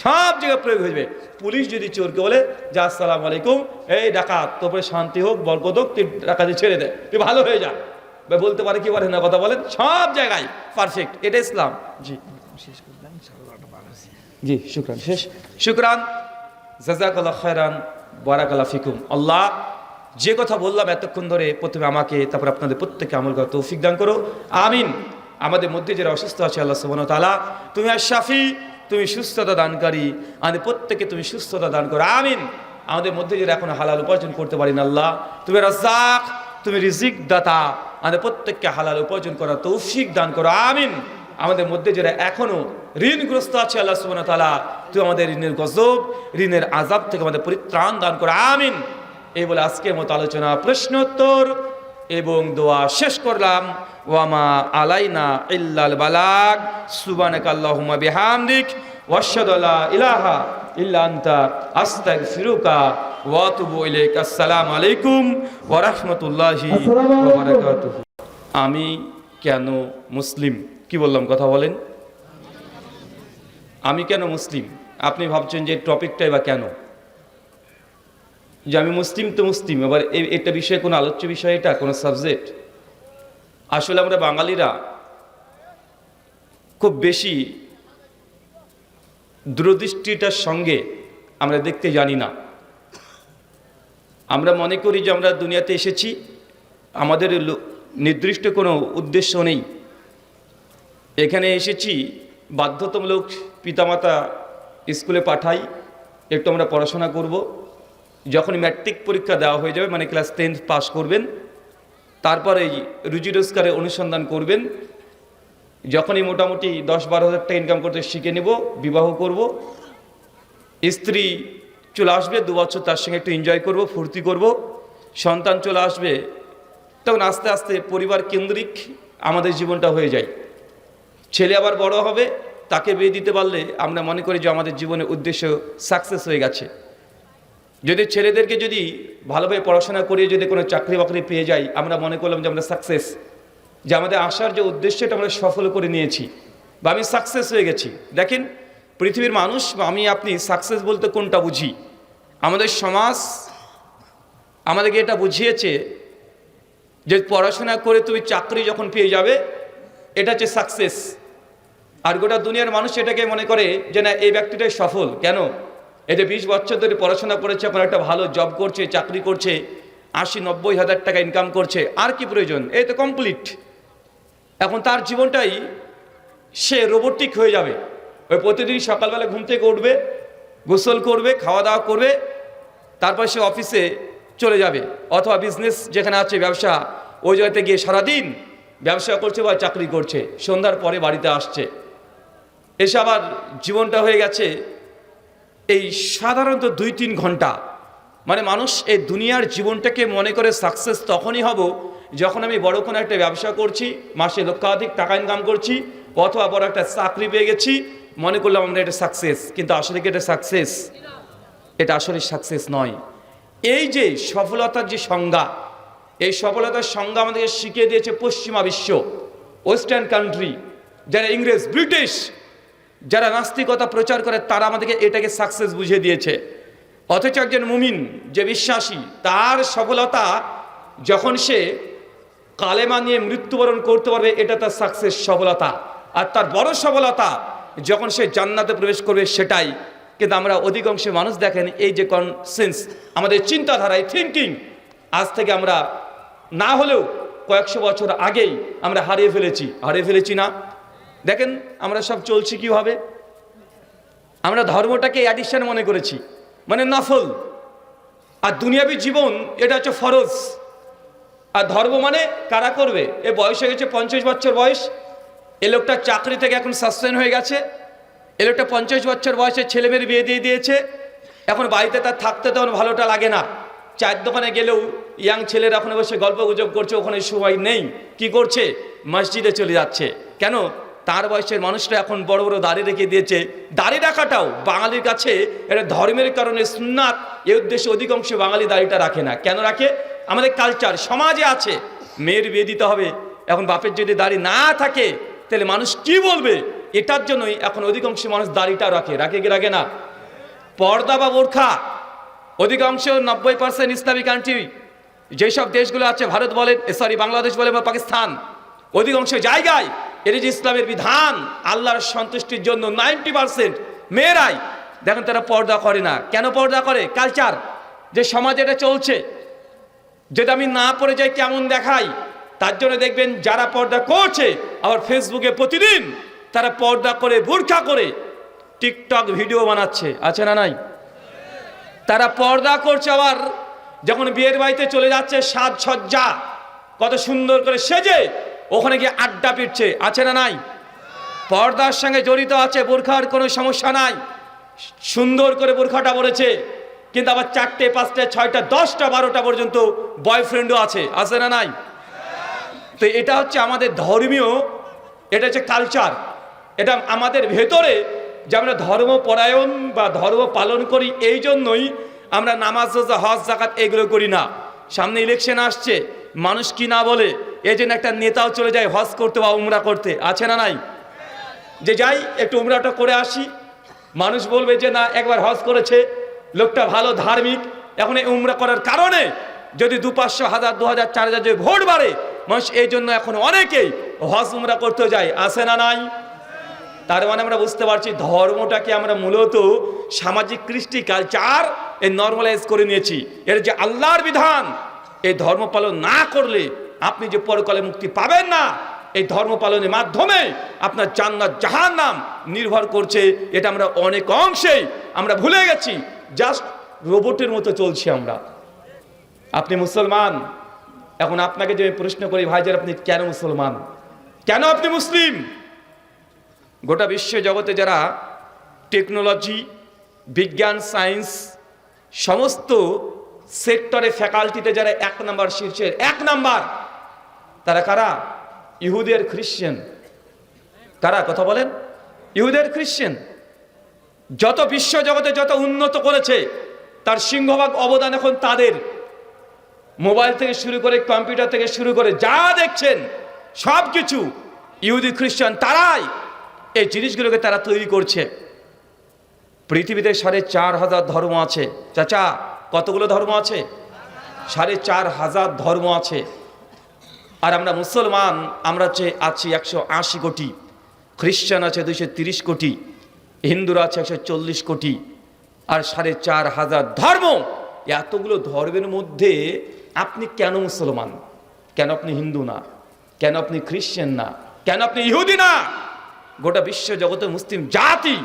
সব জায়গায় প্রয়োগ হয়ে যাবে। পুলিশ যদি চোরকে বলে যে আসসালামু আলাইকুম, এই ডাকাত, তোর শান্তি হোক, বরকত হোক, তুই ডাকাতি ছেড়ে দে, তুই ভালো হয়ে যা, বলতে পারে কি পারে না? কথা বলেন। সব জায়গায় পারফেক্ট, এটা ইসলাম। জি জি, শুকরান, শেষ। শুকরান, জাযাকাল্লাহ খায়রান, বারাকাল্লাহ ফিকুম। আল্লাহ যে কথা বললাম এতক্ষণ ধরে, প্রথমে আমাকে, তারপর আপনাদের প্রত্যেককে আমল করার তৌফিক দান করো, আমিন। আমাদের মধ্যে যারা অসুস্থ আছে, আল্লাহ সুবহানাহু ওয়া তাআলা তুমি আশ-শাফি, তুমি সুস্থতা দানকারী, আমাদের প্রত্যেককে তুমি সুস্থতা দান করো, আমিন। আমাদের মধ্যে যারা এখন হালাল উপার্জন করতে পারি না, আল্লাহ তুমি রাজ্জাক, তুমি রিজিক দাতা, আমাদের প্রত্যেককে হালাল উপার্জন করার তৌফিক দান করো, আমিন। আমাদের মধ্যে যারা এখনো ঋণগ্রস্ত আছে, আল্লাহ সুবহানাহু ওয়া তাআলা তুমি আমাদের ঋণের গজব, ঋণের আযাব থেকে আমাদের পরিত্রাণ দান করো, আমিন। এই বলে আজকের মতো আলোচনা, প্রশ্নোত্তর এবং দোয়া শেষ করলাম। ওয়ামা আলাইনা ইল্লাল বালাগ, সুবহানাকা আল্লাহুম্মা বিহামদিক, ওয়া আশহাদু আল্লা ইলাহা ইল্লা আনতা, আস্তাগফিরুকা ওয়া আতুবু ইলাইক। আসসালামু আলাইকুম ওয়া রাহমাতুল্লাহি ওয়া বারাকাতুহু। আমি কেন মুসলিম? কি বললাম? কথা বলেন। আমি কেন মুসলিম? আপনি ভাবছেন যে টপিকটাই বা কেন, যে আমি মুসলিম তো মুসলিম, এবার এটা বিষয়ে কোনো আলোচ্য বিষয়, এটা কোনো সাবজেক্ট? আসলে আমরা বাঙালিরা খুব বেশি দূরদৃষ্টিটার সঙ্গে আমরা দেখতে জানি না। আমরা মনে করি যে আমরা দুনিয়াতে এসেছি, আমাদের নির্দিষ্ট কোনো উদ্দেশ্য নেই। এখানে এসেছি বাধ্যতামূলক, পিতামাতা স্কুলে পাঠাই, একটু আমরা পড়াশোনা করব। যখন ম্যাট্রিক পরীক্ষা দেওয়া হয়ে যাবে, মানে ক্লাস 10 পাস করবেন, তারপরে রুজি রোজগারের অনুসন্ধান করবেন। যখনই মোটামুটি 10-12 হাজার টাকা ইনকাম করতে শিখে নেব, বিবাহ করব, স্ত্রী চলে আসবে, 2 বছর তার সঙ্গে একটু এনজয় করব, ফুর্তি করব, সন্তান চলে আসবে, তখন আস্তে আস্তে পরিবার কেন্দ্রিক আমাদের জীবনটা হয়ে যায়। ছেলে আবার বড় হবে, তাকে বিয়ে দিতে পারলে আমরা মনে করি যে আমাদের জীবনের উদ্দেশ্য সাকসেস হয়ে গেছে। যদি ছেলেদেরকে যদি ভালোভাবে পড়াশোনা করিয়ে যদি কোনো চাকরি বাকরি পেয়ে যাই, আমরা মনে করলাম যে আমরা সাকসেস, যে আমাদের আসার যে উদ্দেশ্যটা আমরা সফল করে নিয়েছি, বা আমি সাকসেস হয়ে গেছি। দেখেন, পৃথিবীর মানুষ বা আমি আপনি সাকসেস বলতে কোনটা বুঝি? আমাদের সমাজ আমাদেরকে এটা বুঝিয়েছে যে পড়াশোনা করে তুমি চাকরি যখন পেয়ে যাবে, এটা হচ্ছে সাকসেস। আর গোটা দুনিয়ার মানুষ এটাকে মনে করে যে না, এই ব্যক্তিটাই সফল। কেন? এটা 20 বছর ধরে পড়াশোনা করেছে, এখন একটা ভালো জব করছে, চাকরি করছে, 80-90 হাজার টাকা ইনকাম করছে, আর কি প্রয়োজন? এই তো কমপ্লিট। এখন তার জীবনটাই সে রোবোটিক হয়ে যাবে। ওই প্রতিদিন সকালবেলা ঘুম থেকে উঠবে, গোসল করবে, খাওয়া দাওয়া করবে, তারপর সে অফিসে চলে যাবে, অথবা বিজনেস যেখানে আছে ব্যবসা, ওই জায়গাতে গিয়ে সারাদিন ব্যবসা করছে বা চাকরি করছে, সন্ধ্যার পরে বাড়িতে আসছে, এসে আবার জীবনটা হয়ে গেছে এই সাধারণত 2-3 ঘন্টা। মানে মানুষ এই দুনিয়ার জীবনটাকে মনে করে সাকসেস তখনই হব যখন আমি বড় কোনো একটা ব্যবসা করছি, মাসে লক্ষাধিক টাকা ইনকাম করছি, অথবা বড় একটা চাকরি পেয়ে গেছি, মনে করলাম আমরা এটা সাকসেস। কিন্তু আসলে কি এটা সাকসেস? এটা আসলে সাকসেস নয়। এই যে সফলতার যে সংজ্ঞা, এই সফলতার সংজ্ঞা আমাদেরকে শিখিয়ে দিয়েছে পশ্চিমা বিশ্ব, ওয়েস্টার্ন কান্ট্রি, যারা ইংরেজ, ব্রিটিশ, যারা নাস্তিকতা প্রচার করে, তারা আমাদেরকে এটাকে সাকসেস বুঝিয়ে দিয়েছে। অথচ একজন মুমিন যে বিশ্বাসী, তার সফলতা যখন সে কালেমা নিয়ে মৃত্যুবরণ করতে পারবে, এটা তার সাকসেস, সফলতা। আর তার বড় সফলতা যখন সে জান্নাতে প্রবেশ করবে, সেটাই। কিন্তু আমরা অধিকাংশ মানুষ দেখেন, এই যে কনসেন্স, আমাদের চিন্তাধারায় থিঙ্কিং, আজ থেকে আমরা না হলেও কয়েকশো বছর আগেই আমরা হারিয়ে ফেলেছি না? দেখেন আমরা সব চলছি কিভাবে। আমরা ধর্মটাকে অ্যাডিকশন মনে করেছি, মানে নফল, আর দুনিয়াবী জীবন এটা হচ্ছে ফরজ। আর ধর্ম মানে কারা করবে? এ বয়স হয়ে গেছে 50 বছর বয়স, এ লোকটা চাকরি থেকে এখন সাসপেন্ড হয়ে গেছে, এ লোকটা 50 বছর বয়সে ছেলেমেয়ের বিয়ে দিয়ে দিয়েছে, এখন বাড়িতে তার থাকতে তেমন ভালোটা লাগে না। চায়ের দোকানে গেলেও ইয়াং ছেলেরা এখন বসে গল্প গুজব করছে, ওখানে সময় নেই, কি করছে? মসজিদে চলে যাচ্ছে। কেন? তার বয়সের মানুষরা এখন বড় বড় দাড়ি রেখে দিয়েছে। দাড়ি রাখাটাও বাঙালির কাছে এটা ধর্মের কারণে সুন্নাত, এই উদ্দেশ্যে অধিকাংশ বাঙালি দাড়িটা রাখে না। কেন রাখে? আমাদের কালচার, সমাজে আছে মেয়ের বিয়ে দিতে হবে। এখন বাপের যদি দাড়ি না থাকে তাহলে মানুষ কি বলবে? এটার জন্যই এখন অধিকাংশ মানুষ দাড়িটা রাখে কি রাখে না? পর্দা বা বোরখা, অধিকাংশ 90% ইসলামিক কান্ট্রি যেসব দেশগুলো আছে, ভারত বলেন, বাংলাদেশ বলেন বা পাকিস্তান, অধিকাংশ জায়গায় এর যে ইসলামের বিধান, আল্লাহর সন্তুষ্টির জন্য 90% মেয়েরাই দেখেন তারা পর্দা করে না। কেন পর্দা করে? কালচার, যে সমাজে এটা চলছে, যেটা আমি না পড়ে যাই কেমন দেখাই, তার জন্য দেখবেন যারা পর্দা করছে আবার ফেসবুকে প্রতিদিন তারা পর্দা করে, বোরখা করে টিকটক ভিডিও বানাচ্ছে, আছে না নাই? তারা পর্দা করছে, আবার যখন বিয়ের বাড়িতে চলে যাচ্ছে সাজসজ্জা কত সুন্দর করে সেজে ওখানে গিয়ে আড্ডা পিটছে, আছে না নাই? পর্দার সঙ্গে জড়িত আছে, বোরখার কোনো সমস্যা নাই, সুন্দর করে বোরখাটা পরেছে, কিন্তু আবার 4টে 5টে 6টা 10টা 12টা পর্যন্ত বয়ফ্রেন্ডও আছে না নাই? তো এটা হচ্ছে আমাদের ধর্মীয়, এটা হচ্ছে কালচার, এটা আমাদের ভেতরে যে আমরা ধর্মপরায়ণ বা ধর্ম পালন করি, এই জন্যই আমরা নামাজ, রোজা, হজ, যাকাত এগুলো করি না। সামনে ইলেকশন আসছে, মানুষ কি না বলে, এই জন্য একটা নেতাও চলে যায় হজ করতে বা উমরা করতে, আছে না নাই? যে যাই একটু উমরাটা করে আসি, মানুষ বলবে যে না একবার হজ করেছে, লোকটা ভালো ধার্মিক। এখন এই উমরা করার কারণে যদি 200, 1000, 2000, 4000 যদি ভোট বাড়ে, মানুষ এই জন্য এখন অনেকেই হজ উমরা করতে যায়, আছে না নাই? তার মানে আমরা বুঝতে পারছি ধর্মটাকে আমরা মূলত সামাজিক কৃষ্টি কালচার এই নর্মালাইজ করে নিয়েছি। এর যে আল্লাহর বিধান, এই ধর্ম পালন না করলে আপনি যে পরকালে মুক্তি পাবেন না। এই ধর্ম পালনের মাধ্যমে আপনার জান্নাত জাহান্নাম নির্ভর করছে। এটা আমরা অনেক অংশেই আমরা ভুলে গেছি। জাস্ট রোবটের মতো চলছি আমরা। আপনি মুসলমান, এখন আপনাকে যে প্রশ্ন করি ভাইজান, আপনি কেন মুসলমান, কেন আপনি মুসলিম? গোটা বিশ্ব জগতে যারা টেকনোলজি, বিজ্ঞান, সায়েন্স সমস্ত সেক্টরে ফ্যাকাল্টিতে যারা 1 নাম্বার শীর্ষের 1 নাম্বার, তারা কারা? ইহুদি আর খ্রিশ্চান। কারা? কথা বলেন। ইহুদি আর খ্রিশ্চান। যত বিশ্ব জগতে যত উন্নত করেছে তার সিংহভাগ অবদান এখন তাদের। মোবাইল থেকে শুরু করে, কম্পিউটার থেকে শুরু করে যা দেখছেন সব কিছু ইহুদি খ্রিস্টান তারাই এই জিনিসগুলোকে তারা তৈরি করছে। পৃথিবীতে 4,500 ধর্ম আছে। চাচা, কতগুলো ধর্ম আছে? 4,500 ধর্ম আছে। আর আমরা মুসলমান, আমরা আছি 180 কোটি, খ্রিস্টান আছে 230 কোটি, হিন্দুরা আছে 140 কোটি, আর 4,500 ধর্ম। এতগুলো ধর্মের মধ্যে আপনি কেন মুসলমান? কেন আপনি হিন্দু না? কেন আপনি খ্রিস্টান না? কেন আপনি ইহুদি না? গোটা বিশ্ব জগতে মুসলিম জাতি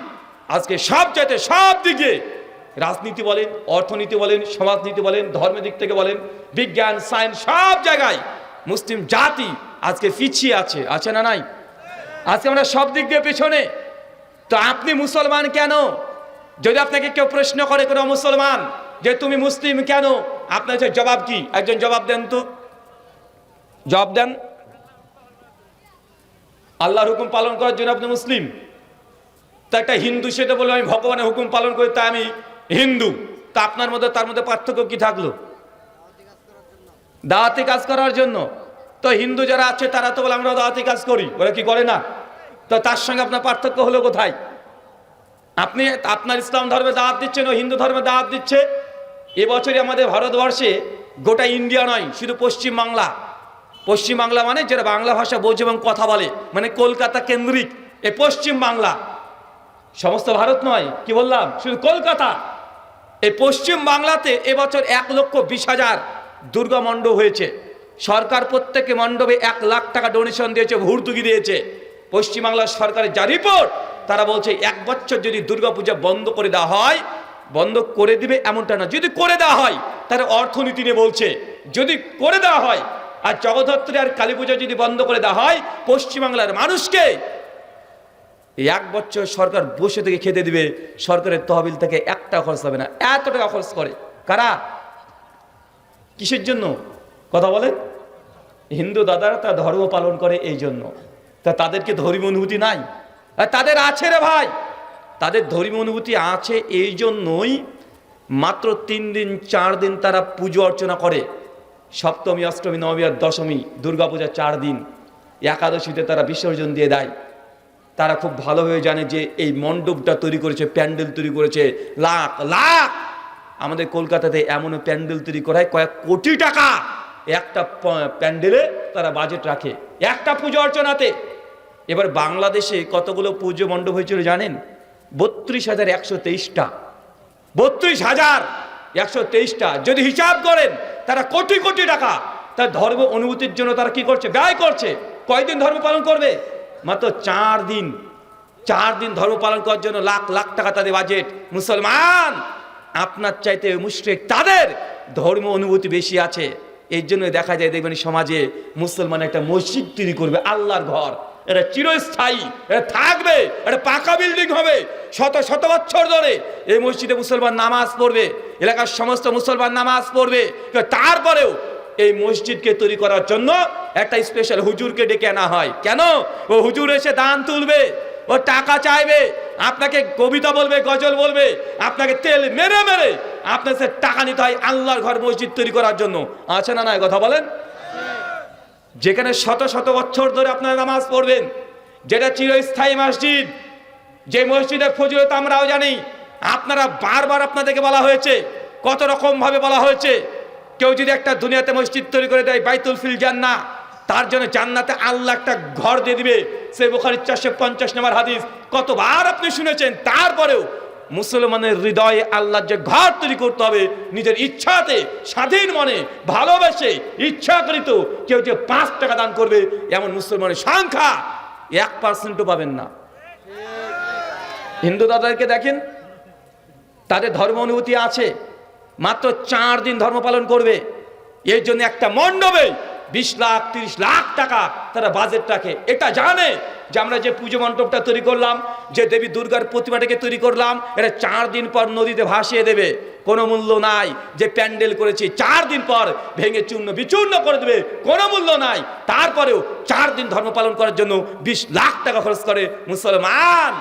আজকে সব চাইতে সব দিকে, রাজনীতি বলেন, অর্থনীতি বলেন, সমাজনীতি বলেন, ধর্মের দিক থেকে বলেন, বিজ্ঞান, সায়েন্স, সব জায়গায় মুসলিম জাতি আজকে পিছিয়ে আছে। আছে না নাই? আজকে আমরা সব দিক দিয়ে পেছনে। তো আপনি মুসলমান কেন? যদি আপনাকে কেউ প্রশ্ন করে কোনো মুসলমান যে তুমি মুসলিম কেন, আপনার জবাব কি? একজন জবাব দেন তো, জবাব দেন। আল্লাহর হুকুম পালন করার জন্য আপনি মুসলিম। তা একটা হিন্দু সেটা বললো আমি ভগবানের হুকুম পালন করি তাই আমি হিন্দু। তা আপনার মধ্যে তার মধ্যে পার্থক্য কি থাকলো? দাওয়াতি কাজ করার জন্য। তো হিন্দু যারা আছে তারা তো বলে আমরা দাওয়াতি কাজ করি, ওরা কি করে না? তো তার সঙ্গে আপনার পার্থক্য হলো কোথায়? আপনি আপনার ইসলাম ধর্মে দাওয়াত দিচ্ছেন, ও হিন্দু ধর্মে দাওয়াত দিচ্ছে। এবছরই আমাদের ভারতবর্ষে, গোটা ইন্ডিয়া নয়, শুধু পশ্চিমবাংলা, পশ্চিমবাংলা মানে যারা বাংলা ভাষা বোঝে এবং কথা বলে, মানে কলকাতা কেন্দ্রিক এই পশ্চিমবাংলা, সমস্ত ভারত নয়, কি বললাম, শুধু কলকাতা। এই পশ্চিম বাংলাতে এবছর 1,20,000 দুর্গা মণ্ডপ হয়েছে। সরকার প্রত্যেকে মণ্ডপে 1 লাখ টাকা ডোনেশন দিয়েছে, ভর্তুকি দিয়েছে। পশ্চিমবাংলার সরকারের যা রিপোর্ট, তারা বলছে 1 বছর যদি দুর্গাপূজা বন্ধ করে দেওয়া হয়, বন্ধ করে দিবে এমনটা না, যদি করে দেওয়া হয় তার অর্থনীতি নিয়ে বলছে, যদি করে দেওয়া হয়। আর জগদ্ধাত্রী আর কালী পূজা যদি বন্ধ করে দেওয়া হয়, পশ্চিমবাংলার মানুষকে 1 বছর সরকার বসে থেকে খেতে দিবে। সরকারের তহবিল থেকে 1 টাকা খরচ হবে না, এত টাকা খরচ করে। কারা? কিসের জন্য? কথা বলেন। হিন্দু দাদারা তার ধর্ম পালন করে এই জন্য। তা তাদেরকে ধর্মীয় অনুভূতি নাই? আর তাদের আছে রে ভাই, তাদের ধর্মীয় অনুভূতি আছে এই জন্যই মাত্র 3 দিন 4 দিন তারা পুজো অর্চনা করে। সপ্তমী, অষ্টমী, নবমী আর দশমী, দুর্গাপূজা 4 দিন। একাদশীতে তারা বিসর্জন দিয়ে দেয়। তারা খুব ভালোভাবে জানে যে এই মণ্ডপটা তৈরি করেছে, প্যান্ডেল তৈরি করেছে লাখ লাখ। আমাদের কলকাতাতে এমনও প্যান্ডেল তৈরি করা হয় কয়েক কোটি টাকা একটা প্যান্ডেলে তারা বাজেট রাখে, একটা পুজো অর্চনাতে। এবার বাংলাদেশে কতগুলো পুজো মণ্ডপ হয়েছিল জানেন? 32,123টা। 32,123টা যদি হিসাব করেন, তারা কোটি কোটি টাকা তার ধর্ম অনুভূতির জন্য তারা কি করছে? ব্যয় করছে। কয়দিন ধর্ম পালন করবে? মাত্র 4 দিন। 4 দিন ধর্ম পালন করার জন্য লাখ লাখ টাকা তাদের বাজেট। মুসলমান আপনার চাইতে মুশরিক তাদের ধর্ম অনুভূতি বেশি আছে। এই জন্য দেখা যায়, দেখবেন সমাজে মুসলমান একটা মসজিদ তৈরি করবে, আল্লাহর ঘর, এটা চিরস্থায়ী, এটা থাকবে, এটা পাকা বিল্ডিং হবে, শত শত বছর ধরে এই মসজিদে মুসলমান নামাজ পড়বে, এলাকার সমস্ত মুসলমান নামাজ পড়বে। তারপরেও এই মসজিদকে তৈরি করার জন্য একটা স্পেশাল হুজুরকে ডেকে আনা হয়। কেন? ও হুজুর এসে দান তুলবে, ও টাকা চাইবে, আপনাকে কবিতা বলবে, গজল বলবে, আপনাকে তেল মেরে মেরে আপনার সে টাকা নিতে হয় আল্লাহর ঘর মসজিদ তৈরি করার জন্য। আছে না নাই? কথা বলেন। যেখানে শত শত বছর ধরে আপনারা নামাজ পড়বেন, যেটা চিরস্থায়ী মসজিদ, যে মসজিদের ফজিলত আমরাও জানি। আপনারা বারবার আপনাদেরকে বলা হয়েছে, কত রকম ভাবে বলা হয়েছে। কেউ যদি একটা দুনিয়াতে মসজিদ তৈরি করে দেয়, বাইতুল ফিল জান্নাহ, তার জন্য জান্নাতে আল্লাহ একটা ঘর দিয়ে দিবে। সে বুখারীর 450 নম্বর হাদিস কতবার আপনি শুনেছেন। তারপরেও মুসলমানের হৃদয়ে আল্লাহর যে ঘর তৈরি করতে হবে, নিজের ইচ্ছাতে স্বাধীন মনে ভালোবেসে ইচ্ছাকৃত কেউ যে 5 টাকা দান করবে এমন মুসলমানের সংখ্যা 1% পাবেন না। হিন্দু দাদাদেরকে দেখেন, তাদের ধর্ম অনুভূতি আছে, মাত্র 4 দিন ধর্ম পালন করবে, এর জন্য একটা মণ্ডপে 20 লাখ 30 লাখ টাকা তারা বাজেট রাখে। এটা জানে যে আমরা যে পুজো মণ্ডপটা তৈরি করলাম, যে দেবী দুর্গার প্রতিমাটাকে তৈরি করলাম, এটা 4 দিন পর নদীতে ভাসিয়ে দেবে, কোনো মূল্য নাই। যে প্যান্ডেল করেছি 4 দিন পর ভেঙে চূর্ণ বিচূর্ণ করে দেবে, কোনো মূল্য নাই। তারপরেও 4 দিন ধর্ম পালন করার জন্য 20 লাখ টাকা খরচ করে মুসলমান।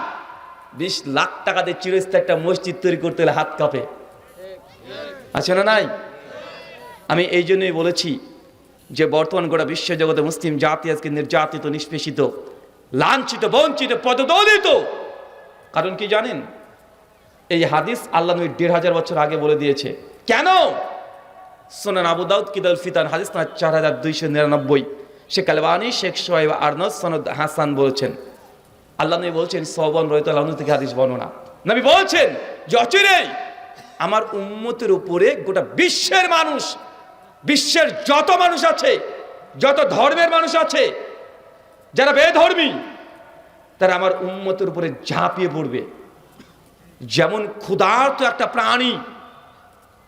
20 লাখ টাকা দিয়ে চিরস্থায়ী একটা মসজিদ তৈরি করতে হলে হাত কাঁপে, আছে না নাই? আমি এই জন্যই বলেছি যে বর্তমান গোটা বিশ্বজগতে মুসলিম জাতি আজকে নির্যাতিত, নিষ্পেষিত, লাঞ্ছিত, বঞ্চিত, পদদলিত। কারণ কি জানেন? এই হাদিস আল্লাহ নবী 1500 বছর আগে বলে দিয়েছে। কেন? সুনান আবু দাউদ কিতাবুল ফিতান হাদিস 4299, শেখ আলবানী, শেখ সোহাইব আরনাউত, সনদ হাসান বলেছেন। আল্লাহ নবী বলছেন, সওবান রাদিয়াল্লাহু আনহু থেকে হাদিস বর্ণনা, নবী বলছেন যে অচিরেই আমার উম্মতের উপরে গোটা বিশ্বের মানুষ, বিশ্বের যত মানুষ আছে, যত ধর্মের মানুষ আছে, যারা বেধর্মী, তারা আমার উম্মতের উপরে ঝাঁপিয়ে পড়বে। যেমন ক্ষুধার্ত একটা প্রাণী,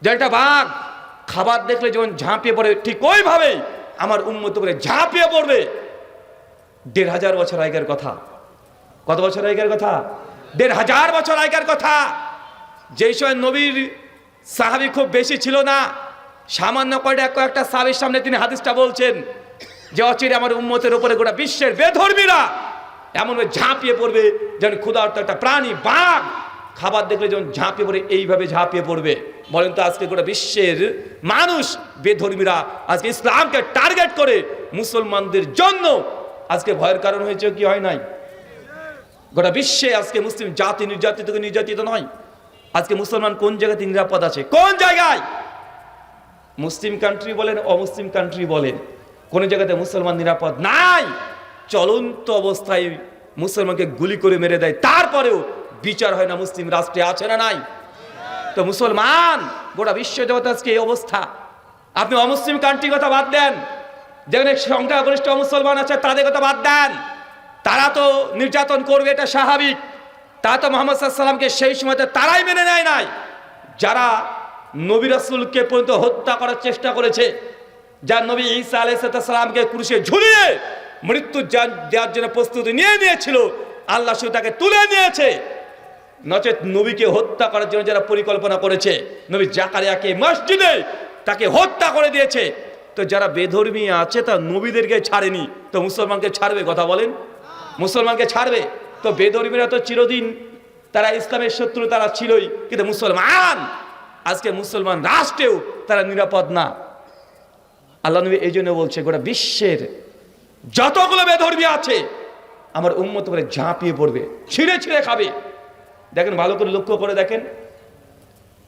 যেটা বাঘ খাবার দেখলে যেমন ঝাঁপিয়ে পড়ে, ঠিক ওইভাবে আমার উম্মতের উপরে ঝাঁপিয়ে পড়বে। 1500 বছর আগের কথা। কত বছর আগের কথা? 1500 বছর আগের কথা। যেই সময় নবীর সাহাবী খুব বেশি ছিল না, সামান্য কয়েকটা সাহাবীর সামনে তিনি হাদিসটা বলছেন যে অচিরে আমার উম্মতের উপরে গোটা বিশ্বের বেধর্মীরা এমনভাবে ঝাঁপিয়ে পড়বে যেন ক্ষুধার্ত একটা প্রাণী বাঘ খাবার দেখলে যেমন ঝাঁপিয়ে পড়ে, এইভাবে ঝাঁপিয়ে পড়বে। বলেন তো আজকে গোটা বিশ্বের মানুষ বেধর্মীরা আজকে ইসলামকে টার্গেট করে মুসলমানদের জন্য আজকে ভয়ের কারণ হয়েছে কি হয় নাই? গোটা বিশ্বে আজকে মুসলিম জাতি নির্যাতিত নয়। আজকে মুসলমান কোন জায়গাতে নিরাপদ আছে? কোন জায়গায়? মুসলিম কান্ট্রি বলেন, অমুসলিম কান্ট্রি বলেন, কোন জায়গাতে মুসলমান নিরাপদ নাই। চলন্ত অবস্থায় মুসলমানকে গুলি করে মেরে দেয়, তারপরেও বিচার হয় না মুসলিম রাষ্ট্রে, আছে না নাই? তো মুসলমান গোটা বিশ্ব জগতে আজকে এই অবস্থা। আপনি অমুসলিম কান্ট্রির কথা বাদ দেন, যেখানে সংখ্যাগরিষ্ঠ মুসলমান আছে তাদের কথা বাদ দেন, তারা তো নির্যাতন করবে, এটা স্বাভাবিক। তারা তো মুহাম্মদ সাল্লাল্লাহু আলাইহি ওয়াসাল্লামকে সেই সময়তে তারাই মেনে নেয় নাই, যারা নবী রাসূলকে পর্যন্ত হত্যা করার চেষ্টা করেছে, যার নবী ঈসা আলাইহিস সালামকে ক্রুশে ঝুলিয়ে মৃত্যু দেওয়ার জন্য প্রস্তুতি নিয়েছিল, আল্লাহ শুধু তাকে তুলে নিয়েছে। নচেত নবীকে হত্যা করার জন্য যারা পরিকল্পনা করেছে, নবী জাকারিয়াকে মসজিদে তাকে হত্যা করে দিয়েছে। তো যারা বেধর্মী আছে তা নবীদেরকে ছাড়েনি, তো মুসলমানকে ছাড়বে? কথা বলেন, মুসলমানকে ছাড়বে? তো বেধর্মীরা তো চিরদিন তারা ইসলামের শত্রু, তারা ছিলই, কিন্তু মুসলমান আজকে মুসলমান রাষ্ট্রেও তারা নিরাপদ না। আল্লাহ নবী এই জন্য বলছে গোটা বিশ্বের যতগুলো বেধর্মী আছে আমার উম্মত করে ঝাঁপিয়ে পড়বে, ছিঁড়ে ছিঁড়ে খাবে। দেখেন, ভালো করে লক্ষ্য করে দেখেন,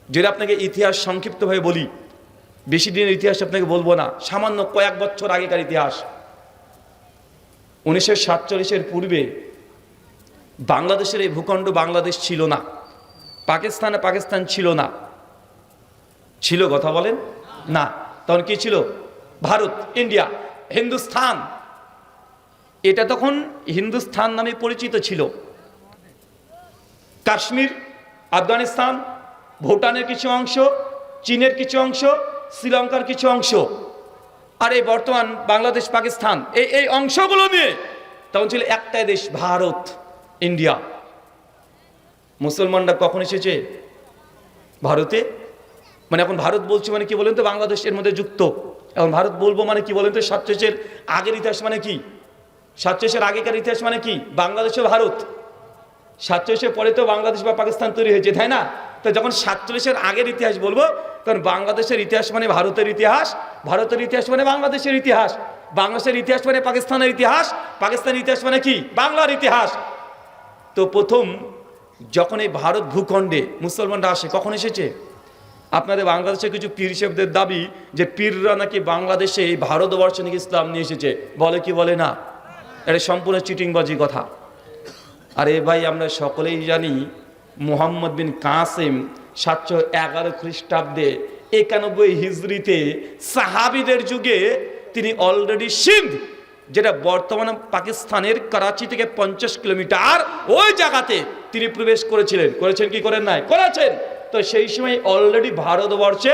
যেটা আপনাকে ইতিহাস সংক্ষিপ্তভাবে বলি, বেশি দিনের ইতিহাস আপনাকে বলবো না, সামান্য কয়েক বছর আগেকার ইতিহাস। 1947-এর পূর্বে বাংলাদেশের এই ভূখণ্ড বাংলাদেশ ছিল না, পাকিস্তান ছিল না। ছিল? কথা বলেন না। তখন কি ছিল? ভারত, ইন্ডিয়া, হিন্দুস্তান। এটা তখন হিন্দুস্তান নামে পরিচিত ছিল। কাশ্মীর, আফগানিস্তান, ভুটানের কিছু অংশ, চীনের কিছু অংশ, শ্রীলঙ্কার কিছু অংশ, আর এই বর্তমান বাংলাদেশ, পাকিস্তান, এই অংশগুলো নিয়ে তখন ছিল একটাই দেশ, ভারত, ইন্ডিয়া। মুসলমানরা কখন এসেছে ভারতে? মানে এখন ভারত বলছি মানে কি বলেন তো? বাংলাদেশের মধ্যে যুক্ত। এখন ভারত বলবো মানে কি বলেন তো? 47-এর আগের ইতিহাস মানে কি? 47-এর আগেকার ইতিহাস মানে কি? বাংলাদেশে ভারত। 47-এর পরে তো বাংলাদেশ বা পাকিস্তান তৈরি হয়েছে, তাই না? তো যখন 47-এর আগের ইতিহাস বলবো, তখন বাংলাদেশের ইতিহাস মানে ভারতের ইতিহাস, ভারতের ইতিহাস মানে বাংলাদেশের ইতিহাস, বাংলাদেশের ইতিহাস মানে পাকিস্তানের ইতিহাস, পাকিস্তানের ইতিহাস মানে কি? বাংলার ইতিহাস। তো প্রথম যখন এই ভারত ভূখণ্ডে মুসলমানরা আসে, কখন এসেছে? আপনাদের বাংলাদেশের কিছু পীর সাহেবদের দাবি যে পীররা নাকি বাংলাদেশে এই ভারতবর্ষে নাকি ইসলাম নিয়ে এসেছে। বলে কি বলে না? এটা সম্পূর্ণ চিটিংবাজি কথা। আরে ভাই, আমরা সকলেই জানি মুহাম্মদ বিন কাসিম 711 খ্রিস্টাব্দে 91 হিজরিতে সাহাবীদের যুগে তিনি অলরেডি সিন্ধ, যেটা বর্তমানে পাকিস্তানের করাচি থেকে 50 কিলোমিটার, ওই জায়গাতে তিনি প্রবেশ করেছিলেন। করেছেন কি করেন নাই? করেছেন। তো সেই সময় অলরেডি ভারতবর্ষে